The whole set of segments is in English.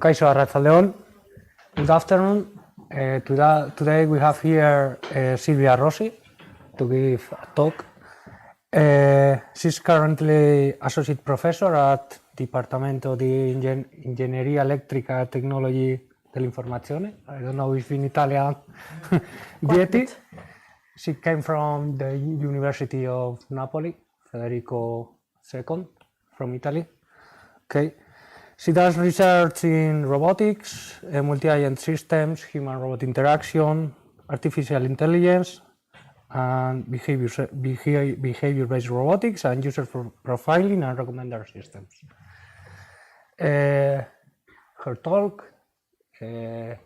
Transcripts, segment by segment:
Kaixo Arratsaldeon. Good afternoon. Today we have here Silvia Rossi to give a talk. She's currently associate professor at Dipartimento di Ingegneria Elettrica e Tecnologie dell'Informazione. I don't know if in Italian. DIETI. She came from the University of Naples, Federico II, from Italy. Okay. She does research in robotics, multi-agent systems, human-robot interaction, artificial intelligence, and behavior-based robotics, and user profiling and recommender systems. Her talk, the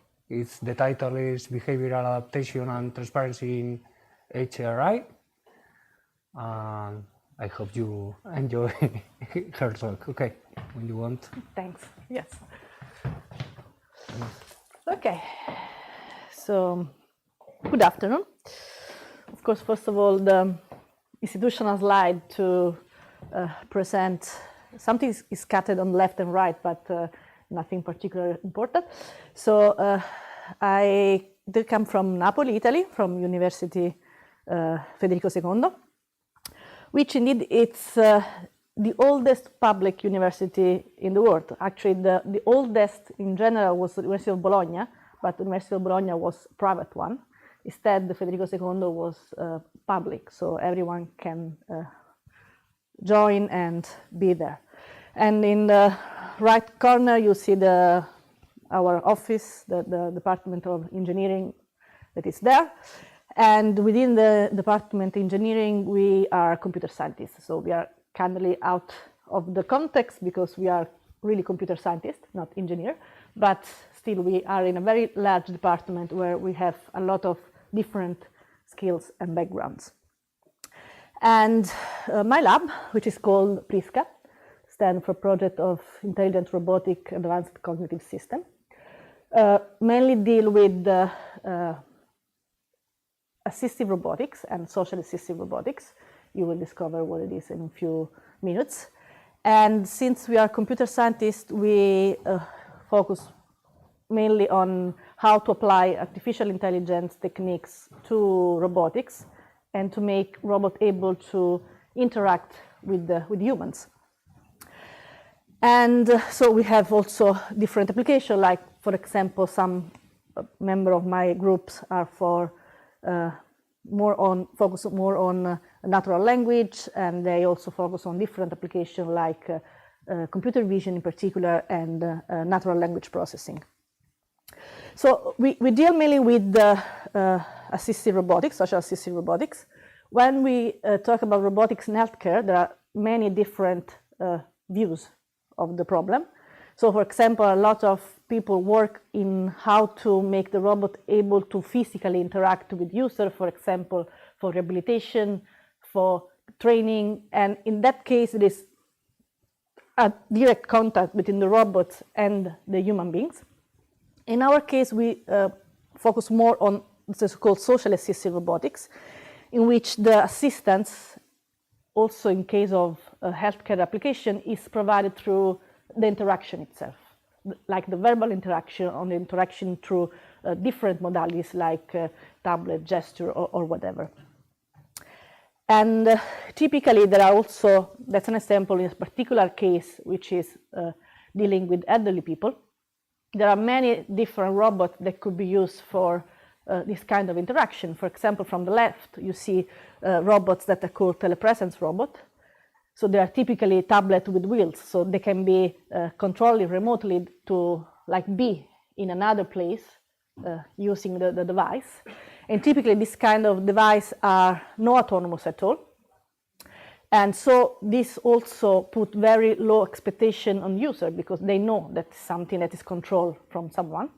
title is Behavioral Adaptation and Transparency in HRI. And I hope you enjoy her talk. Okay, when you want. Thanks. Yes. Okay. So, good afternoon. Of course, first of all, the institutional slide to present something is scattered on left and right, but nothing particularly important. So, I did come from Naples, Italy, from University Federico II. Which indeed it's the oldest public university in the world. Actually, the oldest in general was the University of Bologna, but the University of Bologna was a private one. Instead, the Federico II was public, so everyone can join and be there. And in the right corner, you see our office, the Department of Engineering that is there. And within the Department of Engineering, we are computer scientists. So we are kindly out of the context because we are really computer scientists, not engineer. But still, we are in a very large department where we have a lot of different skills and backgrounds. And my lab, which is called PRISCA, stands for Project of Intelligent Robotic Advanced Cognitive System, mainly deal with assistive robotics and social assistive robotics. You will discover what it is in a few minutes. And since we are computer scientists, we focus mainly on how to apply artificial intelligence techniques to robotics and to make robots able to interact with humans. And so we have also different applications, like, for example, some member of my groups are for focus more on natural language, and they also focus on different applications like computer vision in particular and natural language processing. So we deal mainly with assistive robotics, social assistive robotics. When we talk about robotics in healthcare, there are many different views of the problem. So, for example, a lot of people work in how to make the robot able to physically interact with user, for example, for rehabilitation, for training, and in that case, it is a direct contact between the robots and the human beings. In our case, we focus more on the so-called social assistive robotics, in which the assistance, also in case of a healthcare application, is provided through the interaction itself, like the verbal interaction or the interaction through different modalities like tablet, gesture, or whatever. And typically there are also, that's an example in a particular case, which is dealing with elderly people. There are many different robots that could be used for this kind of interaction. For example, from the left, you see robots that are called telepresence robot. So they are typically tablet with wheels, so they can be controlled remotely to be in another place using the device. And typically this kind of device are no autonomous at all. And so this also put very low expectation on user because they know that something that is controlled from someone.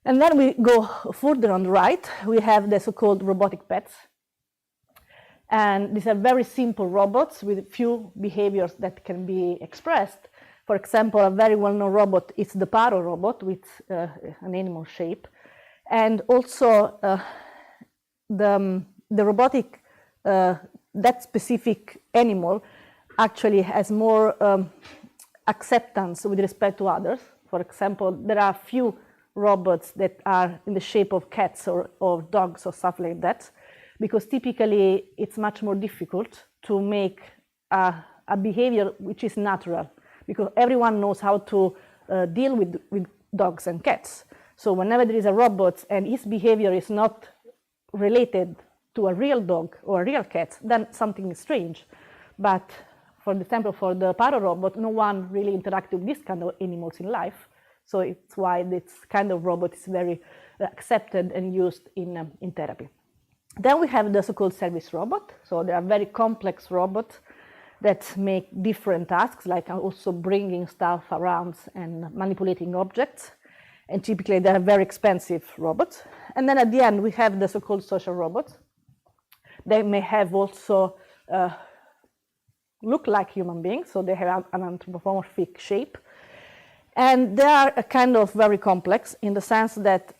And then we go further on the right, we have the so-called robotic pets. And these are very simple robots with few behaviors that can be expressed. For example, a very well-known robot is the Paro robot with an animal shape. And also the robotic, that specific animal actually has more acceptance with respect to others. For example, there are few robots that are in the shape of cats or dogs or stuff like that, because typically it's much more difficult to make a behavior which is natural, because everyone knows how to deal with dogs and cats. So whenever there is a robot and his behavior is not related to a real dog or a real cat, then something is strange. But for example, for the Paro robot, no one really interacted with this kind of animals in life. So it's why this kind of robot is very accepted and used in therapy. Then we have the so-called service robot. So they are very complex robots that make different tasks, like also bringing stuff around and manipulating objects. And typically they are very expensive robots. And then at the end, we have the so-called social robots. They may have also look like human beings, so they have an anthropomorphic shape. And they are a kind of very complex in the sense that,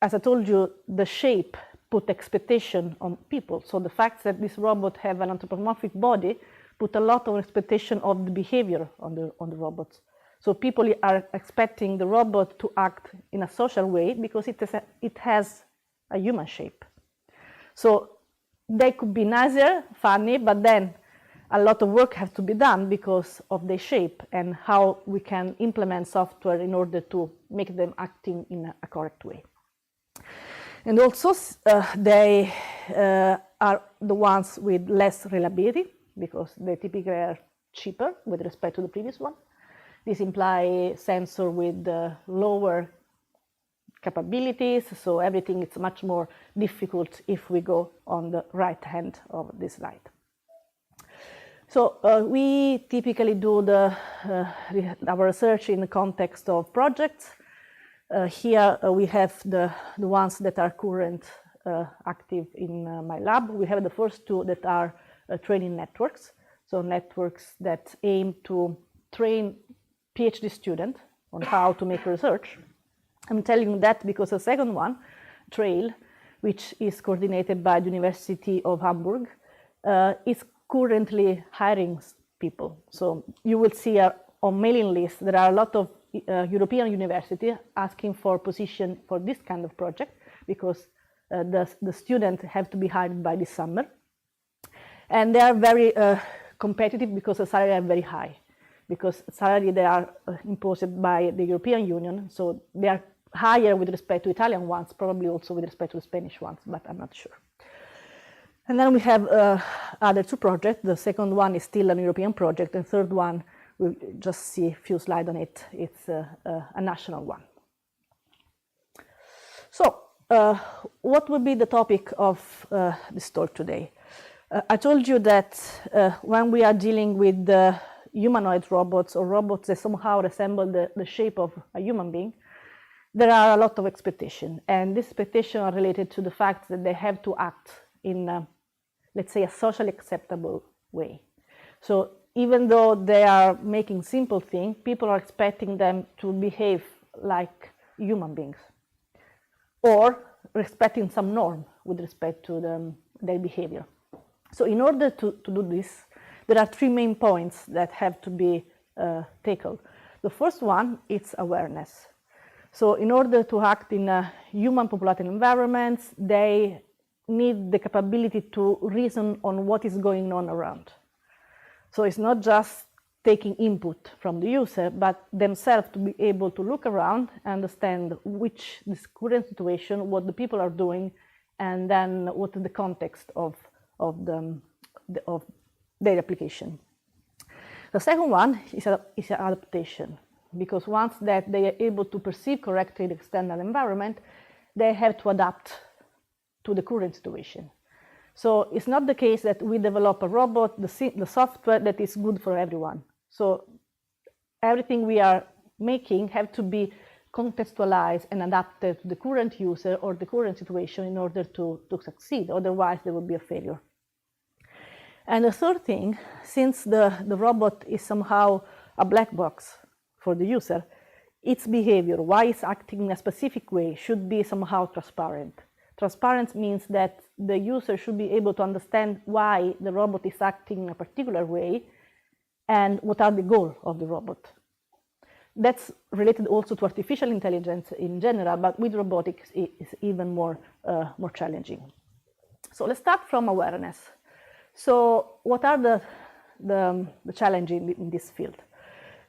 as I told you, the shape put expectation on people. So the fact that this robot have an anthropomorphic body put a lot of expectation of the behavior on the robots. So people are expecting the robot to act in a social way because it has a human shape. So they could be nicer, funny, but then a lot of work has to be done because of their shape and how we can implement software in order to make them acting in a correct way. And also they are the ones with less reliability because they typically are cheaper with respect to the previous one. This implies sensor with lower capabilities, so everything is much more difficult if we go on the right hand of this slide. So we typically do our research in the context of projects. Here we have the ones that are current active in my lab. We have the first two that are training networks, so networks that aim to train PhD students on how to make research. I'm telling you that because the second one, TRAIL, which is coordinated by the University of Hamburg, is currently hiring people. So you will see on mailing lists, there are a lot of European universities asking for position for this kind of project because the students have to be hired by this summer. And they are very competitive because the salaries are very high, because salary they are imposed by the European Union, so they are higher with respect to Italian ones, probably also with respect to the Spanish ones, but I'm not sure. And then we have other two projects. The second one is still an European project, and the third one, we'll just see a few slides on it. It's a national one. So what will be the topic of this talk today? I told you that when we are dealing with the humanoid robots or robots that somehow resemble the shape of a human being, there are a lot of expectations. And these expectations are related to the fact that they have to act in, let's say, a socially acceptable way. So even though they are making simple things, people are expecting them to behave like human beings or respecting some norm with respect to their behavior. So in order to do this, there are three main points that have to be tackled. The first one is awareness. So in order to act in a human populated environments, they need the capability to reason on what is going on around. So it's not just taking input from the user, but themselves to be able to look around, understand which this current situation, what the people are doing, and then what is the context of their application. The second one is adaptation, because once that they are able to perceive correctly the external environment, they have to adapt to the current situation. So it's not the case that we develop a robot, the software that is good for everyone. So everything we are making have to be contextualized and adapted to the current user or the current situation in order to succeed. Otherwise, there will be a failure. And the third thing, since the robot is somehow a black box for the user, its behavior, why it's acting in a specific way, should be somehow transparent. Transparent means that the user should be able to understand why the robot is acting in a particular way and what are the goals of the robot. that's related also to artificial intelligence in general, but with robotics it's even more challenging. So let's start from awareness. So what are the challenges in this field?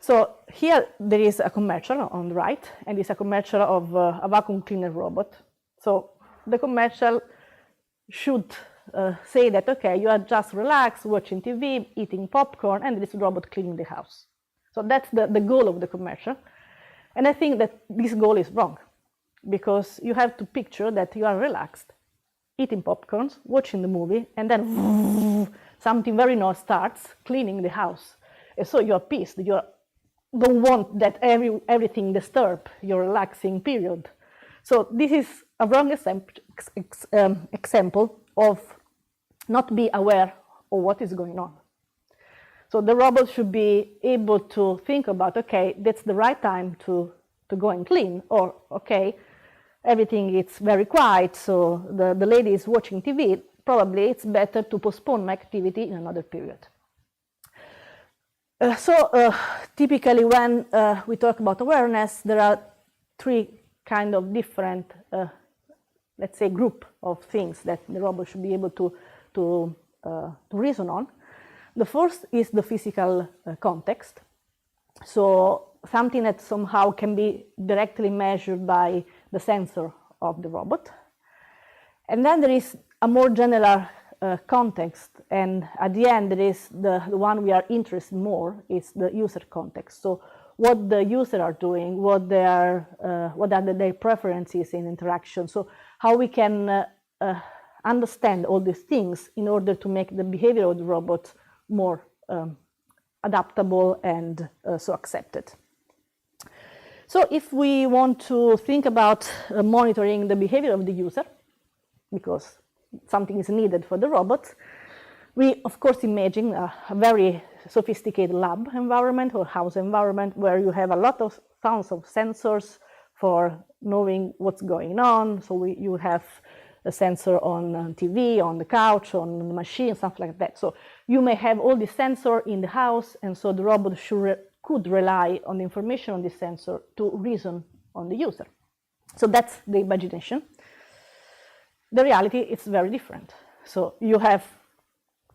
So here there is a commercial on the right, and it's a commercial of a vacuum cleaner robot. So the commercial should say that, okay, you are just relaxed, watching TV, eating popcorn, and this robot cleaning the house. So that's the goal of the commercial. And I think that this goal is wrong, because you have to picture that you are relaxed, eating popcorns, watching the movie, and then something very nice starts cleaning the house. And so you're pissed. You don't want that everything disturb your relaxing period. So this is a wrong example of not be aware of what is going on. So the robot should be able to think about, okay, that's the right time to go and clean, or okay, everything is very quiet, so the lady is watching TV, probably it's better to postpone my activity in another period. Typically when we talk about awareness, there are three kind of different, let's say, group of things that the robot should be able to reason on. The first is the physical context. So something that somehow can be directly measured by the sensor of the robot. And then there is a more general context, and at the end there is the one we are interested more is the user context. So what the user are doing, what are their preferences in interaction. So how we can understand all these things in order to make the behavior of the robot more adaptable and so accepted. So if we want to think about monitoring the behavior of the user, because something is needed for the robot, we of course imagine a very sophisticated lab environment or house environment where you have a lot of tons of sensors for knowing what's going on. So you have a sensor on TV, on the couch, on the machine, something like that. So you may have all the sensor in the house, and so the robot could rely on the information on this sensor to reason on the user. So that's the imagination. The reality is very different. So you have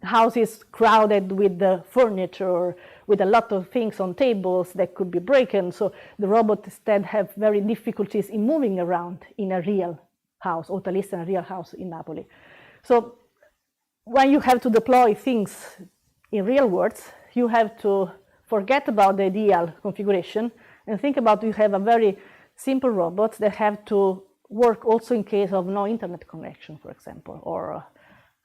houses crowded with the furniture, with a lot of things on tables that could be broken. So the robot instead have very difficulties in moving around in a real house, or at least in a real house in Naples. So when you have to deploy things in real world, you have to forget about the ideal configuration and think about you have a very simple robot that have to work also in case of no internet connection, for example, or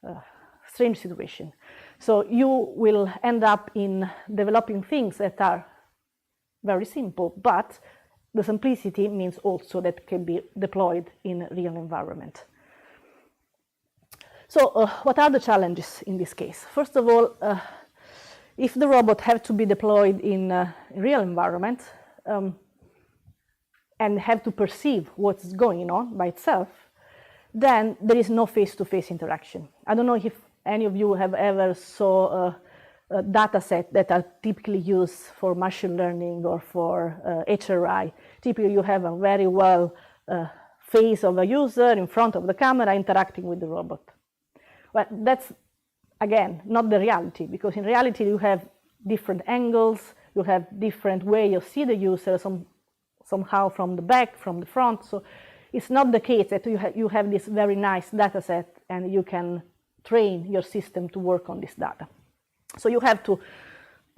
a strange situation. So you will end up in developing things that are very simple, but the simplicity means also that can be deployed in a real environment. So what are the challenges in this case? First of all, if the robot have to be deployed in a real environment and have to perceive what's going on by itself, then there is no face-to-face interaction. I don't know if any of you have ever saw a data set that are typically used for machine learning or for HRI. Typically you have a very well face of a user in front of the camera interacting with the robot. Well, that's, again, not the reality, because in reality you have different angles, you have different way you see the user, somehow from the back, from the front. So it's not the case that you have this very nice data set and you can train your system to work on this data. So you have to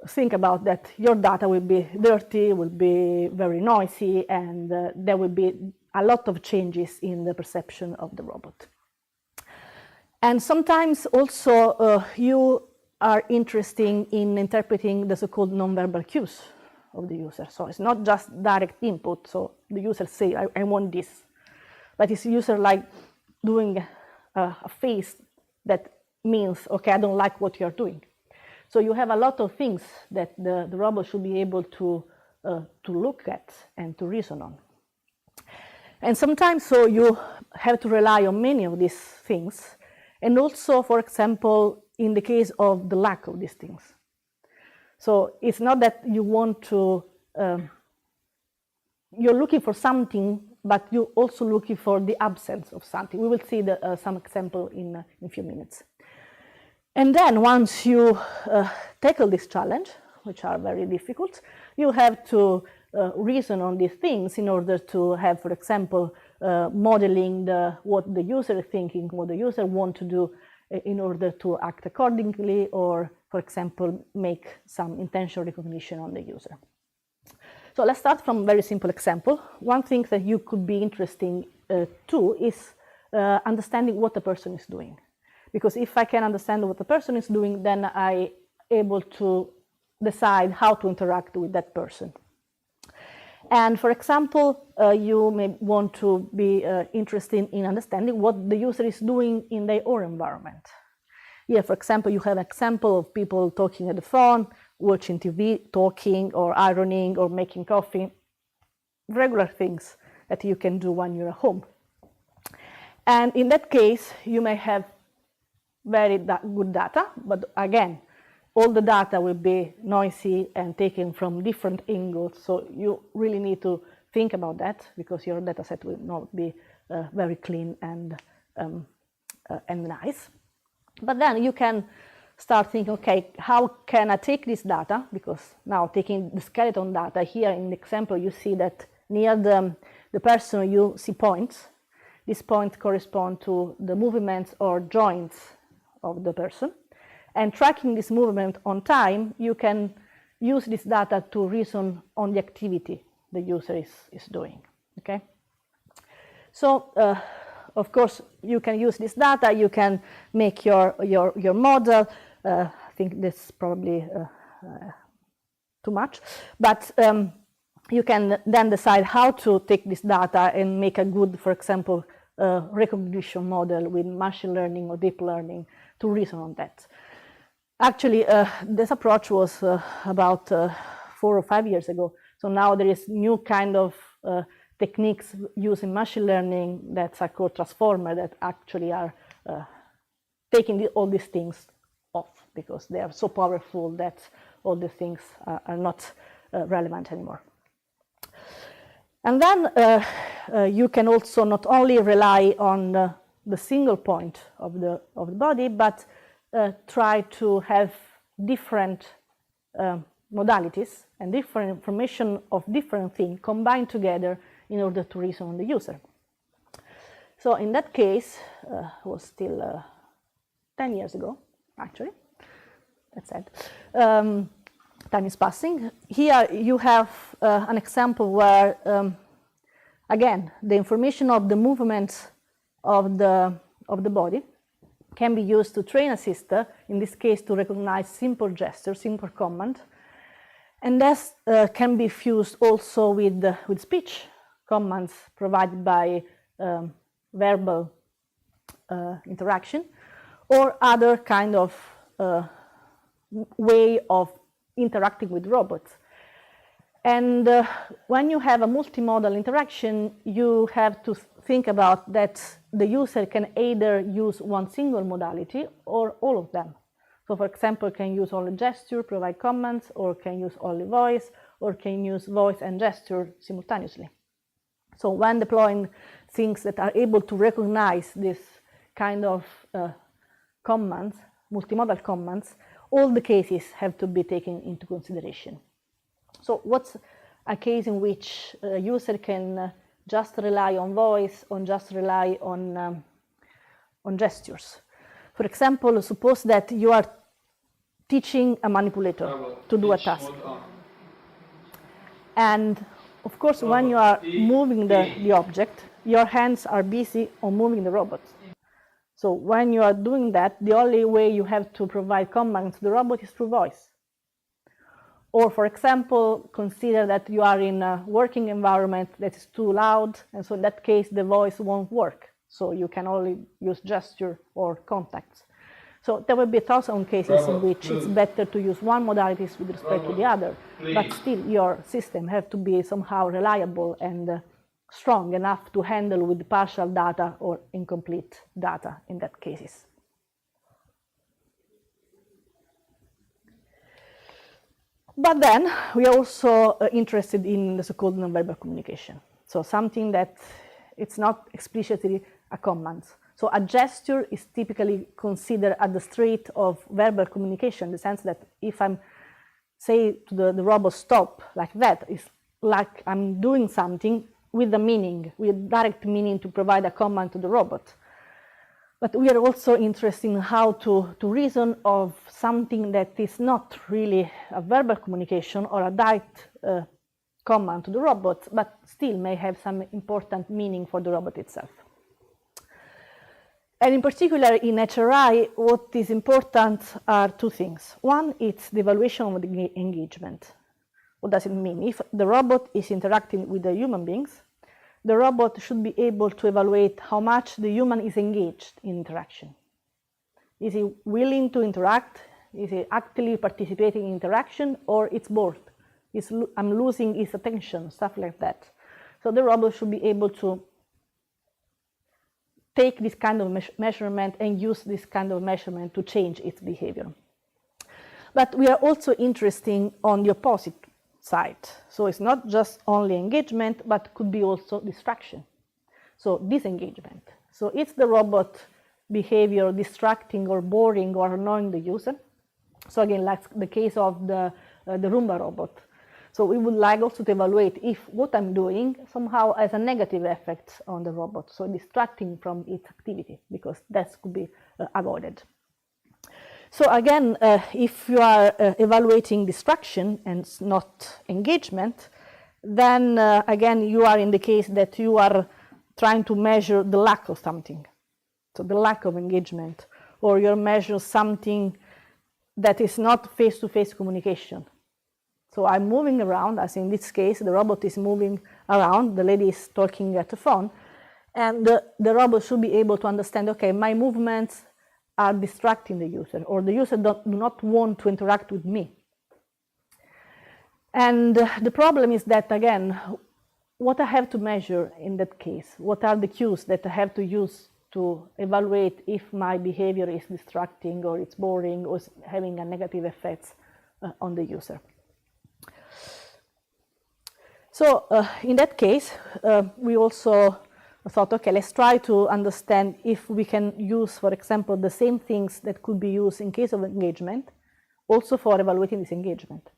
think about that your data will be dirty, will be very noisy, and there will be a lot of changes in the perception of the robot. And sometimes also you are interested in interpreting the so-called nonverbal cues of the user. So it's not just direct input, so the user say, I want this. But it's user like doing a face that means, okay, I don't like what you're doing. So you have a lot of things that the robot should be able to look at and to reason on. And sometimes so you have to rely on many of these things. And also, for example, in the case of the lack of these things. So it's not that you want to you're looking for something, but you're also looking for the absence of something. We will see some example in a few minutes. And then once you tackle this challenge, which are very difficult, you have to reason on these things in order to have, for example, modeling what the user is thinking, what the user wants to do in order to act accordingly, or, for example, make some intention recognition on the user. So let's start from a very simple example. One thing that you could be interesting to is understanding what the person is doing. Because if I can understand what the person is doing, then I'm able to decide how to interact with that person. And for example, you may want to be interested in understanding what the user is doing in their own environment. Here, for example, you have an example of people talking at the phone, watching TV, talking, or ironing, or making coffee. Regular things that you can do when you're at home. And in that case, you may have very good data, but again, all the data will be noisy and taken from different angles, so you really need to think about that, because your data set will not be very clean and nice. But then you can start thinking, okay, how can I take this data? Because now taking the skeleton data, here in the example you see that near the person you see points. These points correspond to the movements or joints of the person. And tracking this movement on time, you can use this data to reason on the activity the user is doing, okay? So, of course, you can use this data, you can make your model. I think this is probably too much, but you can then decide how to take this data and make a good, for example, recognition model with machine learning or deep learning to reason on that. Actually, this approach was about 4 or 5 years ago. So now there is new kind of techniques using machine learning that are called transformer that actually are taking all these things off because they are so powerful that all the things are not relevant anymore. And then you can also not only rely on the single point of the body, but try to have different modalities and different information of different things combined together in order to reason on the user. So in that case, was still 10 years ago, actually. That's it. Time is passing. Here you have an example where, again, the information of the movements of the body can be used to train a system, in this case to recognize simple gestures, simple command. And this can be fused also with speech commands provided by verbal interaction or other kind of way of interacting with robots. And when you have a multimodal interaction, you have to think about that the user can either use one single modality or all of them. So for example, can use only gesture, provide comments, or can use only voice, or can use voice and gesture simultaneously. So when deploying things that are able to recognize this kind of commands, multimodal commands, all the cases have to be taken into consideration. So what's a case in which a user can just rely on voice, or just rely on gestures? For example, suppose that you are teaching a manipulator to do a task. And of course, when you are moving the object, your hands are busy on moving the robot. So when you are doing that, the only way you have to provide commands to the robot is through voice. Or for example, consider that you are in a working environment that is too loud, and so in that case, the voice won't work. So you can only use gesture or contacts. So there will be 1,000 cases in which it's better to use one modality with respect to the other, but still your system has to be somehow reliable and strong enough to handle with partial data or incomplete data in that cases. But then we are also interested in the so-called nonverbal communication. So something that it's not explicitly a command. So a gesture is typically considered at the straight of verbal communication, in the sense that if I'm say to the robot stop like that, it's like I'm doing something with a meaning, with direct meaning to provide a command to the robot. But we are also interested in how to reason of something that is not really a verbal communication or a direct command to the robot, but still may have some important meaning for the robot itself. And in particular, in HRI, what is important are two things. One, it's the evaluation of the engagement. What does it mean? If the robot is interacting with the human beings, the robot should be able to evaluate how much the human is engaged in interaction. Is he willing to interact? Is he actively participating in interaction, or it's bored? I'm losing his attention, stuff like that. So the robot should be able to take this kind of measurement and use this kind of measurement to change its behavior. But we are also interested on the opposite side. So it's not just only engagement, but could be also distraction. So disengagement. So it's the robot behavior distracting or boring or annoying the user. So again, like the case of the Roomba robot. So we would like also to evaluate if what I'm doing somehow has a negative effect on the robot, so distracting from its activity, because that could be avoided. So again, if you are evaluating distraction and not engagement, then again, you are in the case that you are trying to measure the lack of something, so the lack of engagement, or you measure something that is not face-to-face communication. So I'm moving around, as in this case, the robot is moving around, the lady is talking at the phone, and the robot should be able to understand, okay, my movements are distracting the user, or the user do not want to interact with me. And the problem is that, again, what I have to measure in that case, what are the cues that I have to use to evaluate if my behavior is distracting, or it's boring, or is having a negative effect on the user. So in that case, we also thought, okay, let's try to understand if we can use, for example, the same things that could be used in case of engagement, also for evaluating this engagement.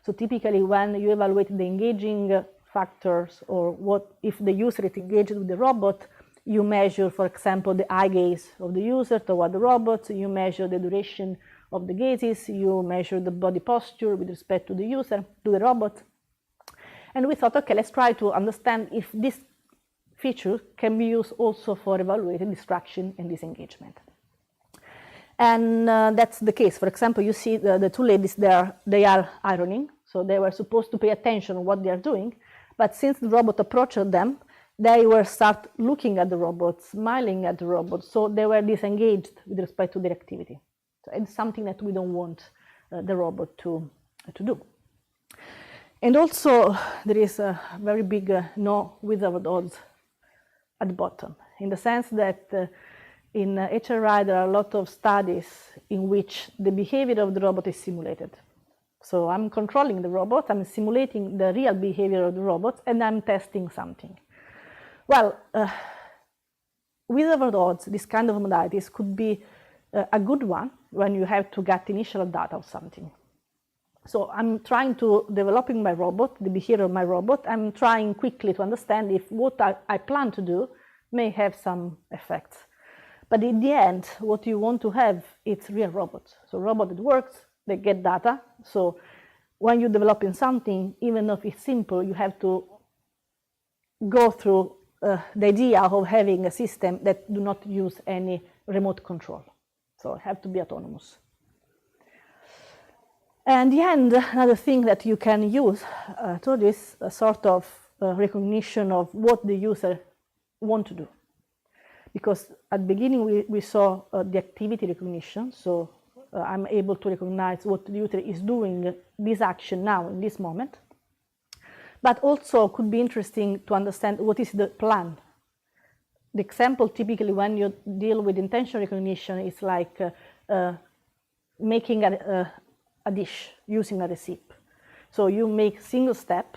So typically when you evaluate the engaging factors, or what if the user is engaged with the robot, you measure, for example, the eye gaze of the user toward the robot, you measure the duration of the gazes, you measure the body posture with respect to the user, to the robot. And we thought, okay, let's try to understand if this feature can be used also for evaluating distraction and disengagement. And that's the case. For example, you see the two ladies there, they are ironing. So they were supposed to pay attention to what they are doing. But since the robot approached them, they were start looking at the robot, smiling at the robot. So they were disengaged with respect to their activity. So it's something that we don't want the robot to do. And also, there is a very big no without odds at the bottom, in the sense that in HRI there are a lot of studies in which the behavior of the robot is simulated. So I'm controlling the robot, I'm simulating the real behavior of the robot, and I'm testing something. Well, without odds, this kind of modalities could be a good one when you have to get initial data of something. So I'm trying to developing my robot, the behavior of my robot. I'm trying quickly to understand if what I plan to do may have some effects. But in the end, what you want to have, it's real robots. So robot that works, they get data. So when you're developing something, even if it's simple, you have to go through the idea of having a system that do not use any remote control. So have to be autonomous. And in the end, another thing that you can use to this sort of recognition of what the user want to do. Because at the beginning we saw the activity recognition, so I'm able to recognize what the user is doing this action now in this moment. But also could be interesting to understand what is the plan. The example typically when you deal with intention recognition is like making a dish using a recipe. So you make single step,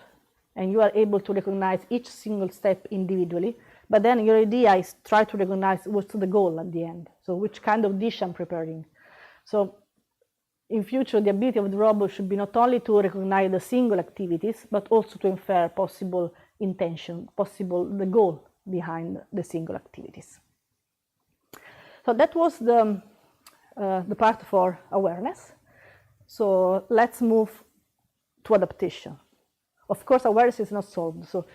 and you are able to recognize each single step individually, but then your idea is try to recognize what's the goal at the end. So which kind of dish I'm preparing. So in future, the ability of the robot should be not only to recognize the single activities, but also to infer possible intention, the goal behind the single activities. So that was the part for awareness. So let's move to adaptation. Of course, awareness is not solved. So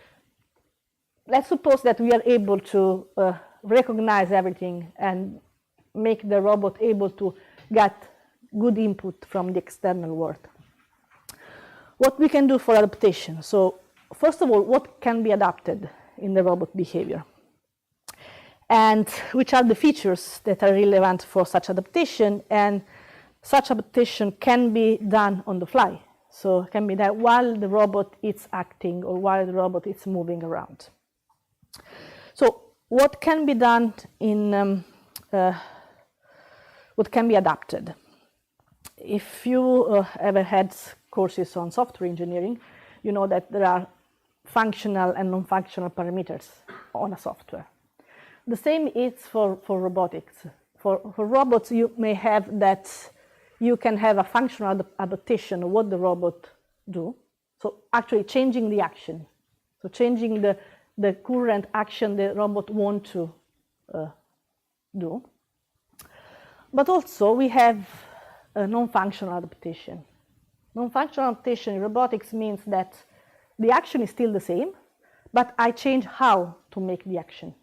let's suppose that we are able to recognize everything and make the robot able to get good input from the external world. What we can do for adaptation? So first of all, what can be adapted in the robot behavior? And which are the features that are relevant for such adaptation? And such adaptation can be done on the fly. So it can be done while the robot is acting or while the robot is moving around. So what can be done in, what can be adapted? If you ever had courses on software engineering, you know that there are functional and non-functional parameters on a software. The same is for robotics. For robots, you may have that you can have a functional adaptation of what the robot do. So actually changing the action. So changing the current action the robot wants to do. But also we have a non-functional adaptation. Non-functional adaptation in robotics means that the action is still the same, but I change how to make the action.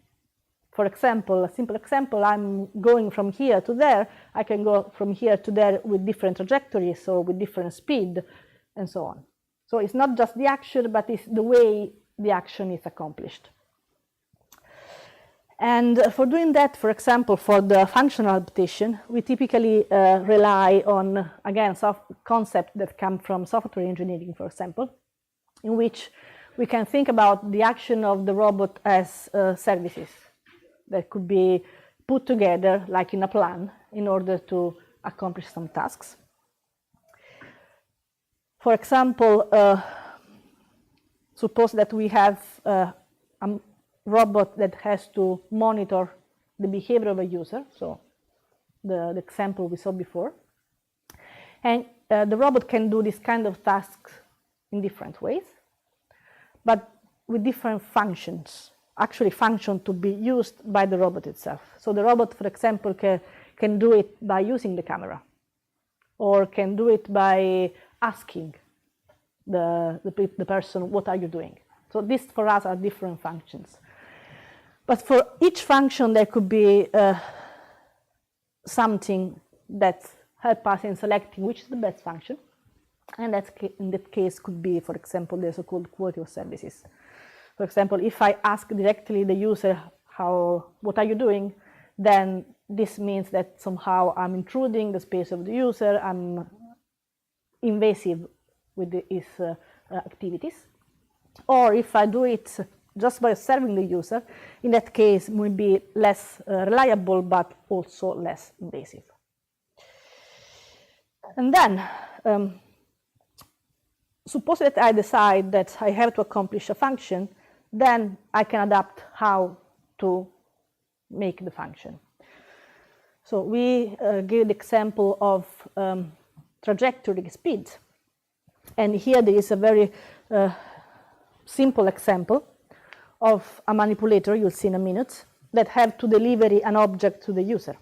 For example, a simple example, I'm going from here to there. I can go from here to there with different trajectories, so with different speed, and so on. So it's not just the action, but it's the way the action is accomplished. And for doing that, for example, for the functional adaptation, we typically rely on, again, concepts that come from software engineering, for example, in which we can think about the action of the robot as services that could be put together, like in a plan, in order to accomplish some tasks. For example, suppose that we have a robot that has to monitor the behavior of a user, so the example we saw before. And the robot can do this kind of tasks in different ways, but with different functions, actually function to be used by the robot itself. So the robot, for example, can do it by using the camera, or can do it by asking the person, what are you doing? So these for us are different functions. But for each function, there could be something that helps us in selecting which is the best function. And that in that case could be, for example, the so-called quality of services. For example, if I ask directly the user, what are you doing? Then this means that somehow I'm intruding the space of the user, I'm invasive with his activities. Or if I do it just by serving the user, in that case, it will be less reliable, but also less invasive. And then, suppose that I decide that I have to accomplish a function, then I can adapt how to make the function. So we gave the example of trajectory speed. And here there is a very simple example of a manipulator, you'll see in a minute, that have to deliver an object to the user.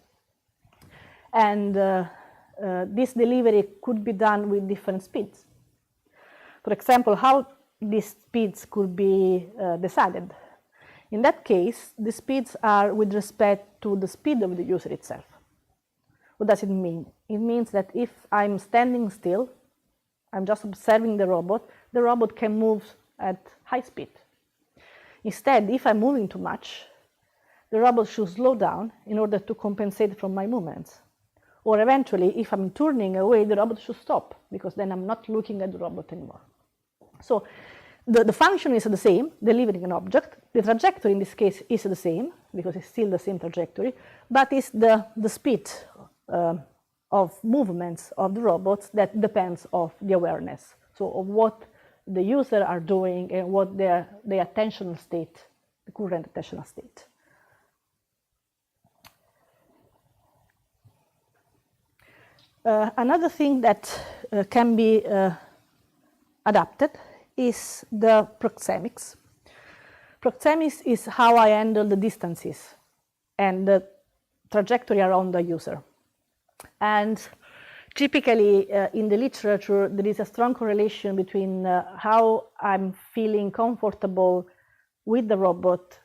And this delivery could be done with different speeds. For example, how these speeds could be decided. In that case, the speeds are with respect to the speed of the user itself. What does it mean? It means that if I'm standing still, I'm just observing the robot can move at high speed. Instead, if I'm moving too much, the robot should slow down in order to compensate from my movements. Or eventually, if I'm turning away, the robot should stop, because then I'm not looking at the robot anymore. So the function is the same, delivering an object. The trajectory in this case is the same, because it's still the same trajectory, but it's the speed of movements of the robots that depends on the awareness. so of what the user are doing and what their attentional state, the current attentional state. Another thing that can be adapted is the proxemics. Proxemics is how I handle the distances and the trajectory around the user. And typically in the literature, there is a strong correlation between how I'm feeling comfortable with the robot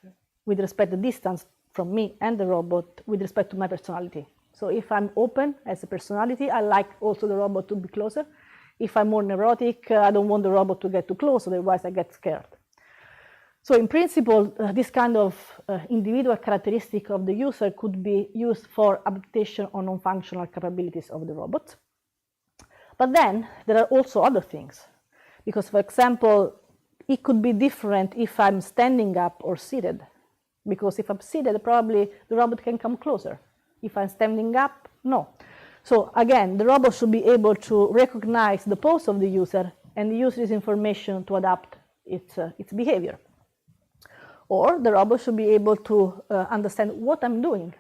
with respect to distance from me and the robot with respect to my personality. So if I'm open as a personality, I like also the robot to be closer. If I'm more neurotic, I don't want the robot to get too close, otherwise I get scared. So in principle, this kind of individual characteristic of the user could be used for adaptation on non-functional capabilities of the robot. But then there are also other things, because for example, it could be different if I'm standing up or seated, because if I'm seated, probably the robot can come closer. If I'm standing up, no. So again, the robot should be able to recognize the pose of the user and use this information to adapt its behavior. Or the robot should be able to understand what I'm doing,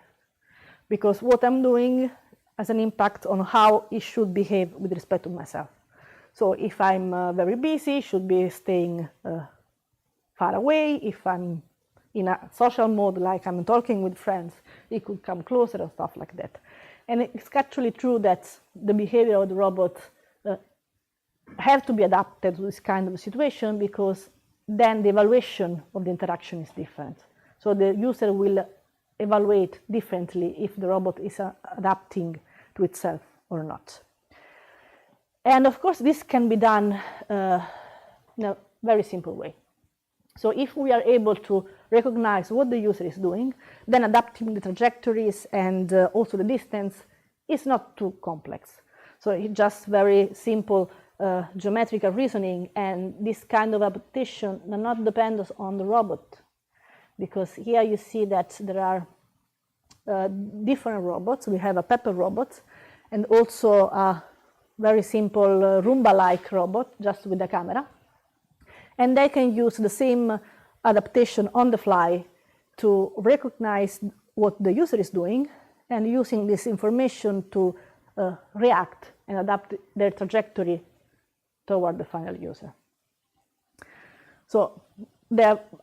because what I'm doing has an impact on how it should behave with respect to myself. So if I'm very busy, it should be staying far away. If I'm in a social mode, like I'm talking with friends, it could come closer and stuff like that. And it's actually true that the behavior of the robot have to be adapted to this kind of situation, because then the evaluation of the interaction is different. So the user will evaluate differently if the robot is adapting to itself or not. And of course, this can be done in a very simple way. So if we are able to recognize what the user is doing, then adapting the trajectories and also the distance is not too complex. So it's just very simple geometrical reasoning, and this kind of adaptation does not depend on the robot, because here you see that there are different robots. We have a Pepper robot and also a very simple Roomba-like robot just with a camera. And they can use the same adaptation on the fly to recognize what the user is doing, and using this information to react and adapt their trajectory toward the final user. So,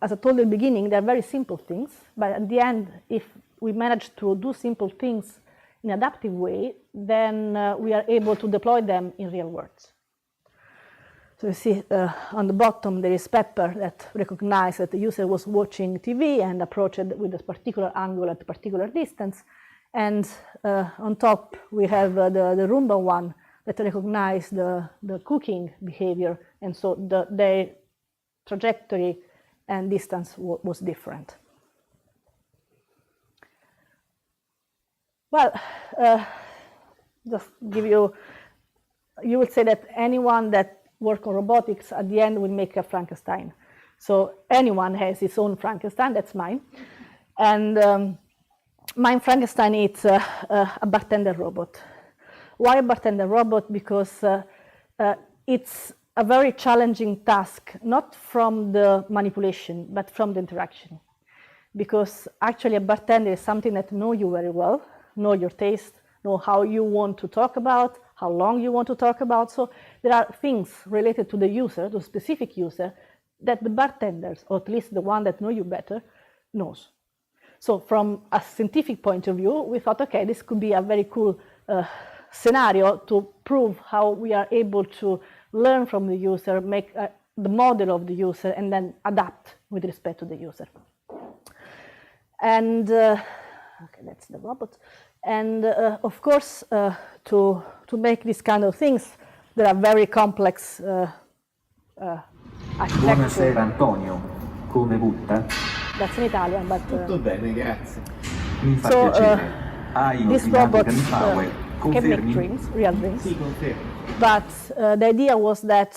as I told in the beginning, they're very simple things, but at the end, if we manage to do simple things in an adaptive way, then we are able to deploy them in real worlds. So you see on the bottom there is Pepper that recognized that the user was watching TV and approached it with a particular angle at a particular distance. And on top we have the Roomba one that recognized the cooking behavior, and so their trajectory and distance was different. Well, just give you would say that anyone that work on robotics at the end will make a Frankenstein. So anyone has his own Frankenstein, that's mine. And my Frankenstein is a bartender robot. Why a bartender robot? Because it's a very challenging task, not from the manipulation, but from the interaction. Because actually a bartender is something that knows you very well, know your taste, know how you want to talk about, how long you want to talk about. So there are things related to the user, to a specific user, that the bartenders, or at least the one that know you better, knows. So from a scientific point of view, we thought, okay, this could be a very cool scenario to prove how we are able to learn from the user, make the model of the user, and then adapt with respect to the user. And okay, that's the robot. And of course, to make these kind of things, there are very complex architecture. Buonasera Antonio, come butta? That's in Italian, but Tutto bene, grazie. Mi fa piacere. Hai these ordinato robots Power. can make Confermi? dreams, real dreams. Sì, confermo. But the idea was that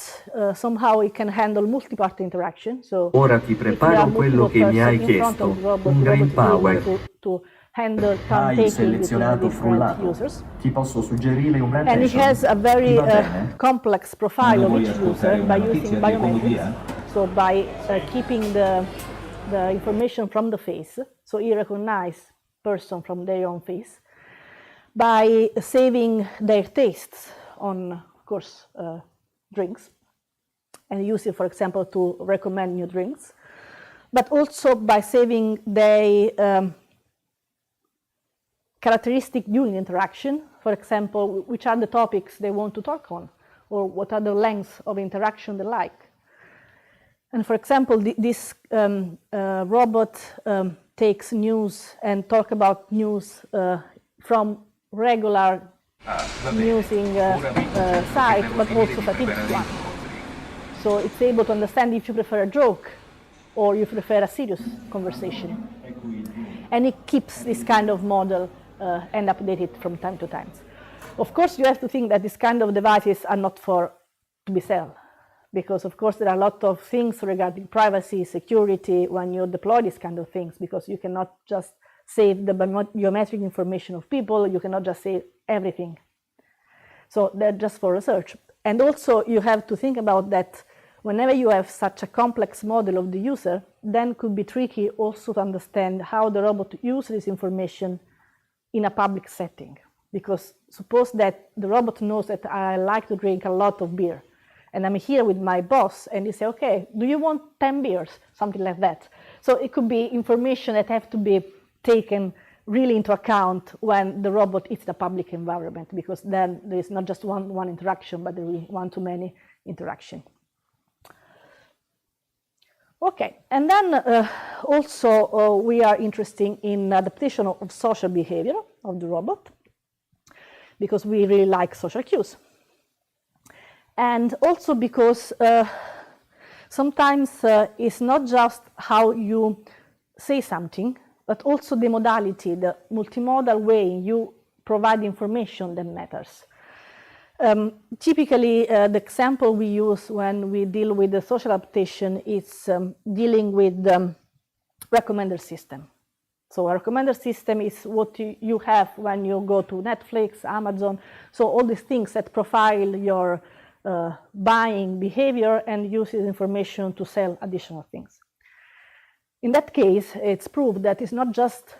somehow it can handle multi-party interaction. So Ora ti if there preparo are quello multiple che mi hai persons in front chiesto, of the robot, un the Green robot is able Power. to handle Hai taking between the selezionato different frullato. users. Ti posso suggerire un And it retention? has a very Va bene? complex profile Quando of vuoi each ascoltare user una by notizia using di biometrics. economia? So by keeping the information from the face, so you recognize person from their own face, by saving their tastes on, of course, drinks, and use it, for example, to recommend new drinks, but also by saving their characteristic during interaction, for example, which are the topics they want to talk on, or what are the lengths of interaction they like. And for example, this robot takes news and talk about news from regular using site, but also statistics one. So it's able to understand if you prefer a joke or you prefer a serious conversation. And it keeps this kind of model and update it from time to time. Of course, you have to think that this kind of devices are not to be sold, because of course there are a lot of things regarding privacy, security when you deploy these kind of things, because you cannot just save the biometric information of people, you cannot just save everything. So they're just for research. And also you have to think about that whenever you have such a complex model of the user, then it could be tricky also to understand how the robot uses this information in a public setting. Because suppose that the robot knows that I like to drink a lot of beer, and I'm here with my boss, and he say, okay, do you want 10 beers? Something like that. So it could be information that have to be taken really into account when the robot is in a public environment, because then there is not just one interaction, but there is one-to-many interaction. Okay, and then also we are interested in adaptation of social behavior of the robot, because we really like social cues. And also because sometimes it's not just how you say something, but also the modality, the multimodal way you provide information that matters. Typically, the example we use when we deal with the social adaptation is dealing with the recommender system. So a recommender system is what you have when you go to Netflix, Amazon, so all these things that profile your buying behavior and use this information to sell additional things. In that case, it's proved that it's not just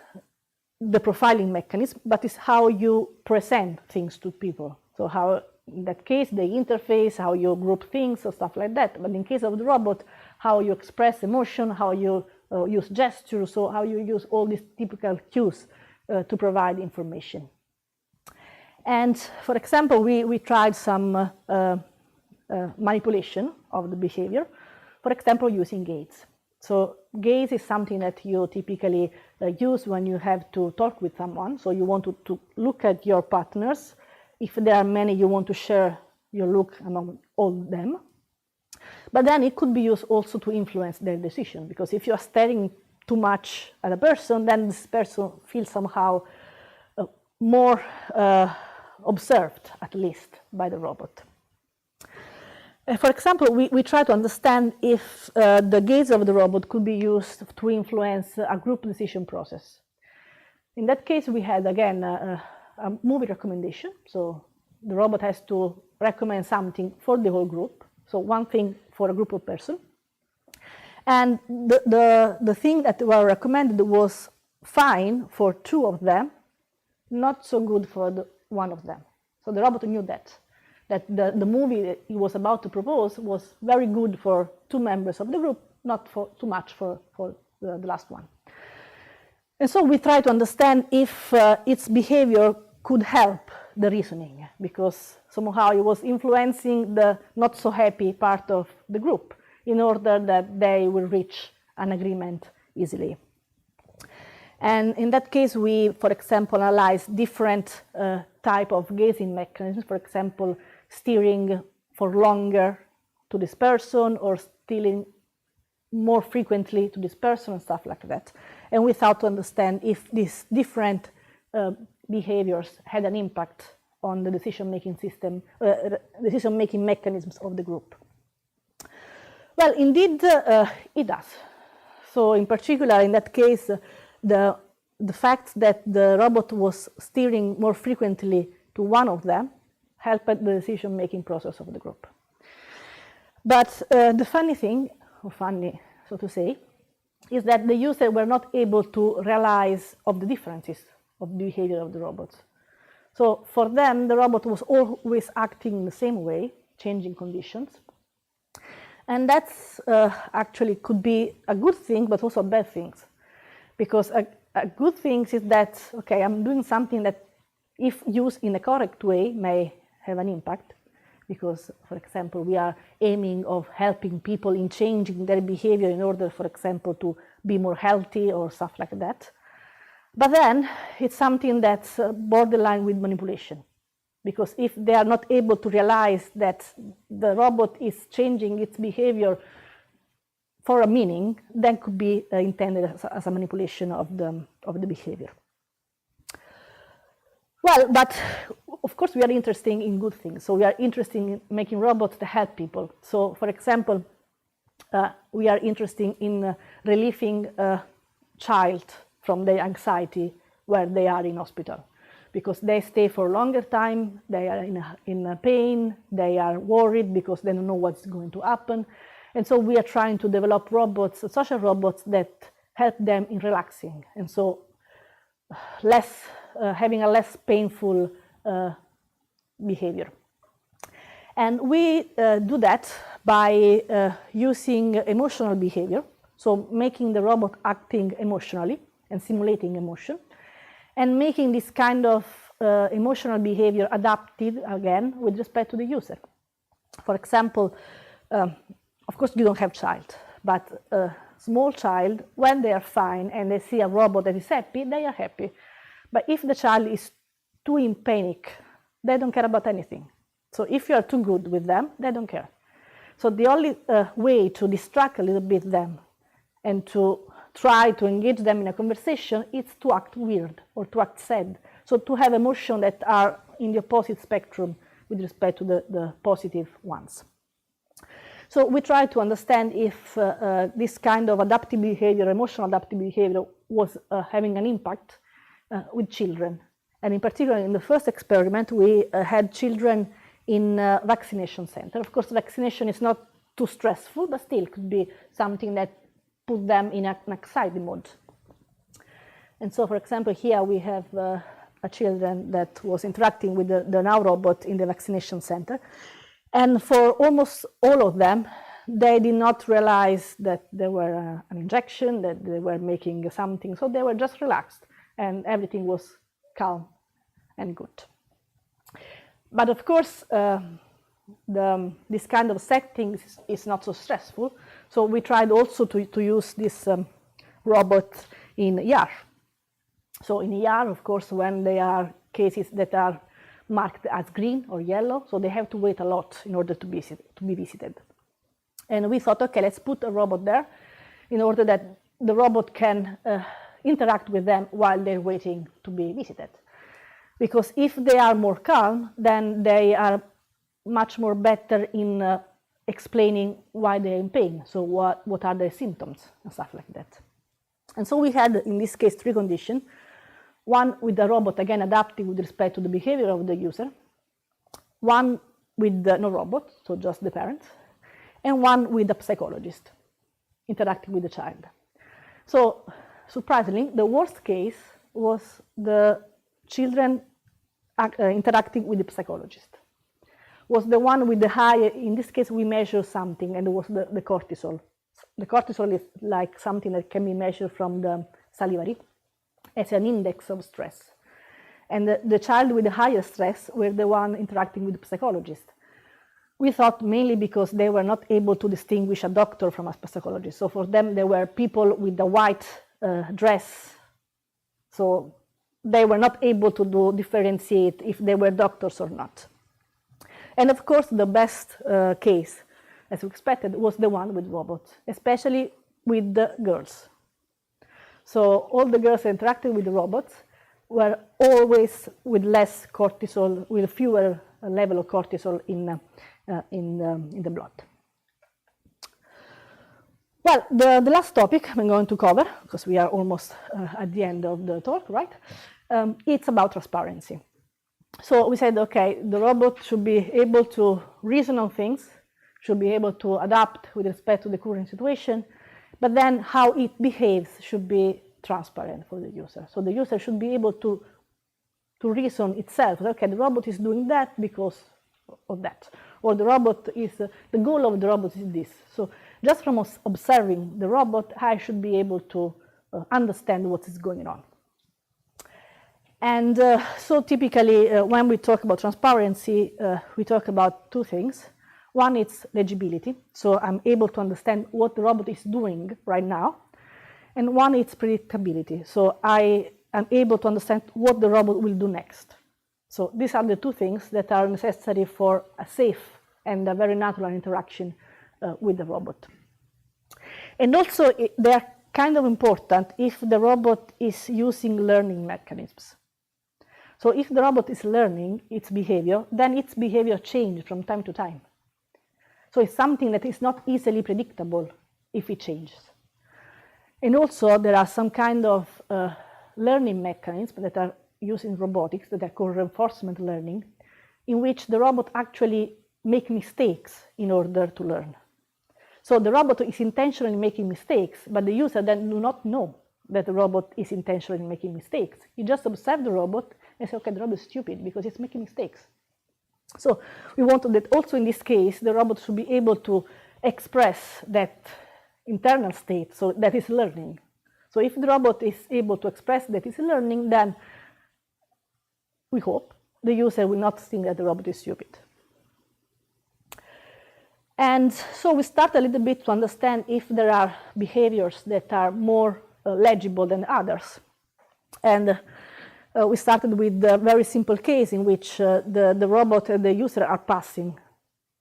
the profiling mechanism, but it's how you present things to people. So how, in that case, the interface, how you group things or stuff like that. But in case of the robot, how you express emotion, how you use gestures, so how you use all these typical cues to provide information. And for example, we tried some manipulation of the behavior, for example, using gaze. So gaze is something that you typically use when you have to talk with someone. So you want to look at your partners. If there are many, you want to share your look among all of them. But then it could be used also to influence their decision, because if you are staring too much at a person, then this person feels somehow more observed, at least, by the robot. For example, we try to understand if the gaze of the robot could be used to influence a group decision process. In that case, we had, again, a movie recommendation. So the robot has to recommend something for the whole group. So one thing for a group of persons. And the thing that were recommended was fine for two of them, not so good for one of them. So the robot knew that the movie that he was about to propose was very good for two members of the group, not for too much for the last one. And so we try to understand if its behavior could help the reasoning, because somehow it was influencing the not so happy part of the group in order that they will reach an agreement easily. And in that case, we, for example, analyze different type of gazing mechanisms, for example, steering for longer to this person or steering more frequently to this person and stuff like that. And we thought to understand if these different behaviors had an impact on the decision-making system, decision-making mechanisms of the group. Well, indeed, it does. So in particular, in that case, the the fact that the robot was steering more frequently to one of them helped the decision-making process of the group. But the funny thing, or funny so to say, is that the users were not able to realize of the differences of the behavior of the robots. So for them, the robot was always acting in the same way, changing conditions. And that's actually could be a good thing, but also a bad thing. Because a good thing is that, okay, I'm doing something that if used in a correct way may have an impact. Because, for example, we are aiming of helping people in changing their behavior in order, for example, to be more healthy or stuff like that. But then it's something that's borderline with manipulation. Because if they are not able to realize that the robot is changing its behavior for a meaning, then could be intended as a manipulation of the behavior. Well, but of course we are interested in good things. So we are interested in making robots that help people. So for example, we are interested in relieving a child from their anxiety where they are in hospital. Because they stay for a longer time, they are in pain, they are worried because they don't know what's going to happen. And so we are trying to develop robots, social robots that help them in relaxing. And so having a less painful behavior. And we do that by using emotional behavior, so making the robot acting emotionally and simulating emotion, and making this kind of emotional behavior adaptive, again, with respect to the user. For example, of course you don't have child, but a small child, when they are fine and they see a robot that is happy, they are happy. But if the child is too in panic, they don't care about anything. So if you are too good with them, they don't care. So the only way to distract a little bit them and to try to engage them in a conversation is to act weird or to act sad. So to have emotions that are in the opposite spectrum with respect to the positive ones. So we try to understand if this kind of adaptive behavior, emotional adaptive behavior, was having an impact with children. And in particular, in the first experiment, we had children in a vaccination center. Of course, vaccination is not too stressful, but still could be something that put them in an anxiety mode. And so, for example, here we have a children that was interacting with the now robot in the vaccination center. And for almost all of them, they did not realize that there were an injection, that they were making something. So they were just relaxed and everything was calm and good. But of course, this kind of setting is not so stressful. So we tried also to use this robot in ER. So in ER, of course, when there are cases that are marked as green or yellow, so they have to wait a lot in order to be visited. And we thought, okay, let's put a robot there in order that the robot can interact with them while they're waiting to be visited. Because if they are more calm, then they are much more better in explaining why they're in pain. So what are their symptoms and stuff like that. And so we had, in this case, 3 conditions. One with the robot, again, adapting with respect to the behavior of the user. One with no robot, so just the parents. And one with a psychologist, interacting with the child. So, surprisingly, the worst case was the children interacting with the psychologist. Was the one with the higher, in this case we measure something, and it was the cortisol. The cortisol is like something that can be measured from the salivary as an index of stress. And the child with the higher stress were the one interacting with the psychologist. We thought mainly because they were not able to distinguish a doctor from a psychologist. So for them, there were people with the white dress. So they were not able to differentiate if they were doctors or not. And of course, the best case, as we expected, was the one with robots, especially with the girls. So all the girls that interacted with the robots were always with less cortisol, with fewer level of cortisol in the blood. Well, the last topic I'm going to cover, because we are almost at the end of the talk, right? It's about transparency. So we said, okay, the robot should be able to reason on things, should be able to adapt with respect to the current situation, but then how it behaves should be transparent for the user. So the user should be able to reason itself. Okay, the robot is doing that because of that. Or the robot is, the goal of the robot is this. So just from observing the robot, I should be able to understand what is going on. And so typically, when we talk about transparency, we talk about two things. One is legibility, so I'm able to understand what the robot is doing right now. And one is predictability, so I am able to understand what the robot will do next. So these are the two things that are necessary for a safe and a very natural interaction with the robot. And also, they are kind of important if the robot is using learning mechanisms. So if the robot is learning its behavior, then its behavior changes from time to time. So it's something that is not easily predictable if it changes. And also there are some kind of learning mechanisms that are used in robotics that are called reinforcement learning, in which the robot actually makes mistakes in order to learn. So the robot is intentionally making mistakes, but the user then do not know that the robot is intentionally making mistakes. You just observe the robot and say, okay, the robot is stupid because it's making mistakes. So we want that also in this case, the robot should be able to express that internal state, so that is learning. So if the robot is able to express that it's learning, then we hope the user will not think that the robot is stupid. And so we start a little bit to understand if there are behaviors that are more legible than others. And we started with a very simple case in which the robot and the user are passing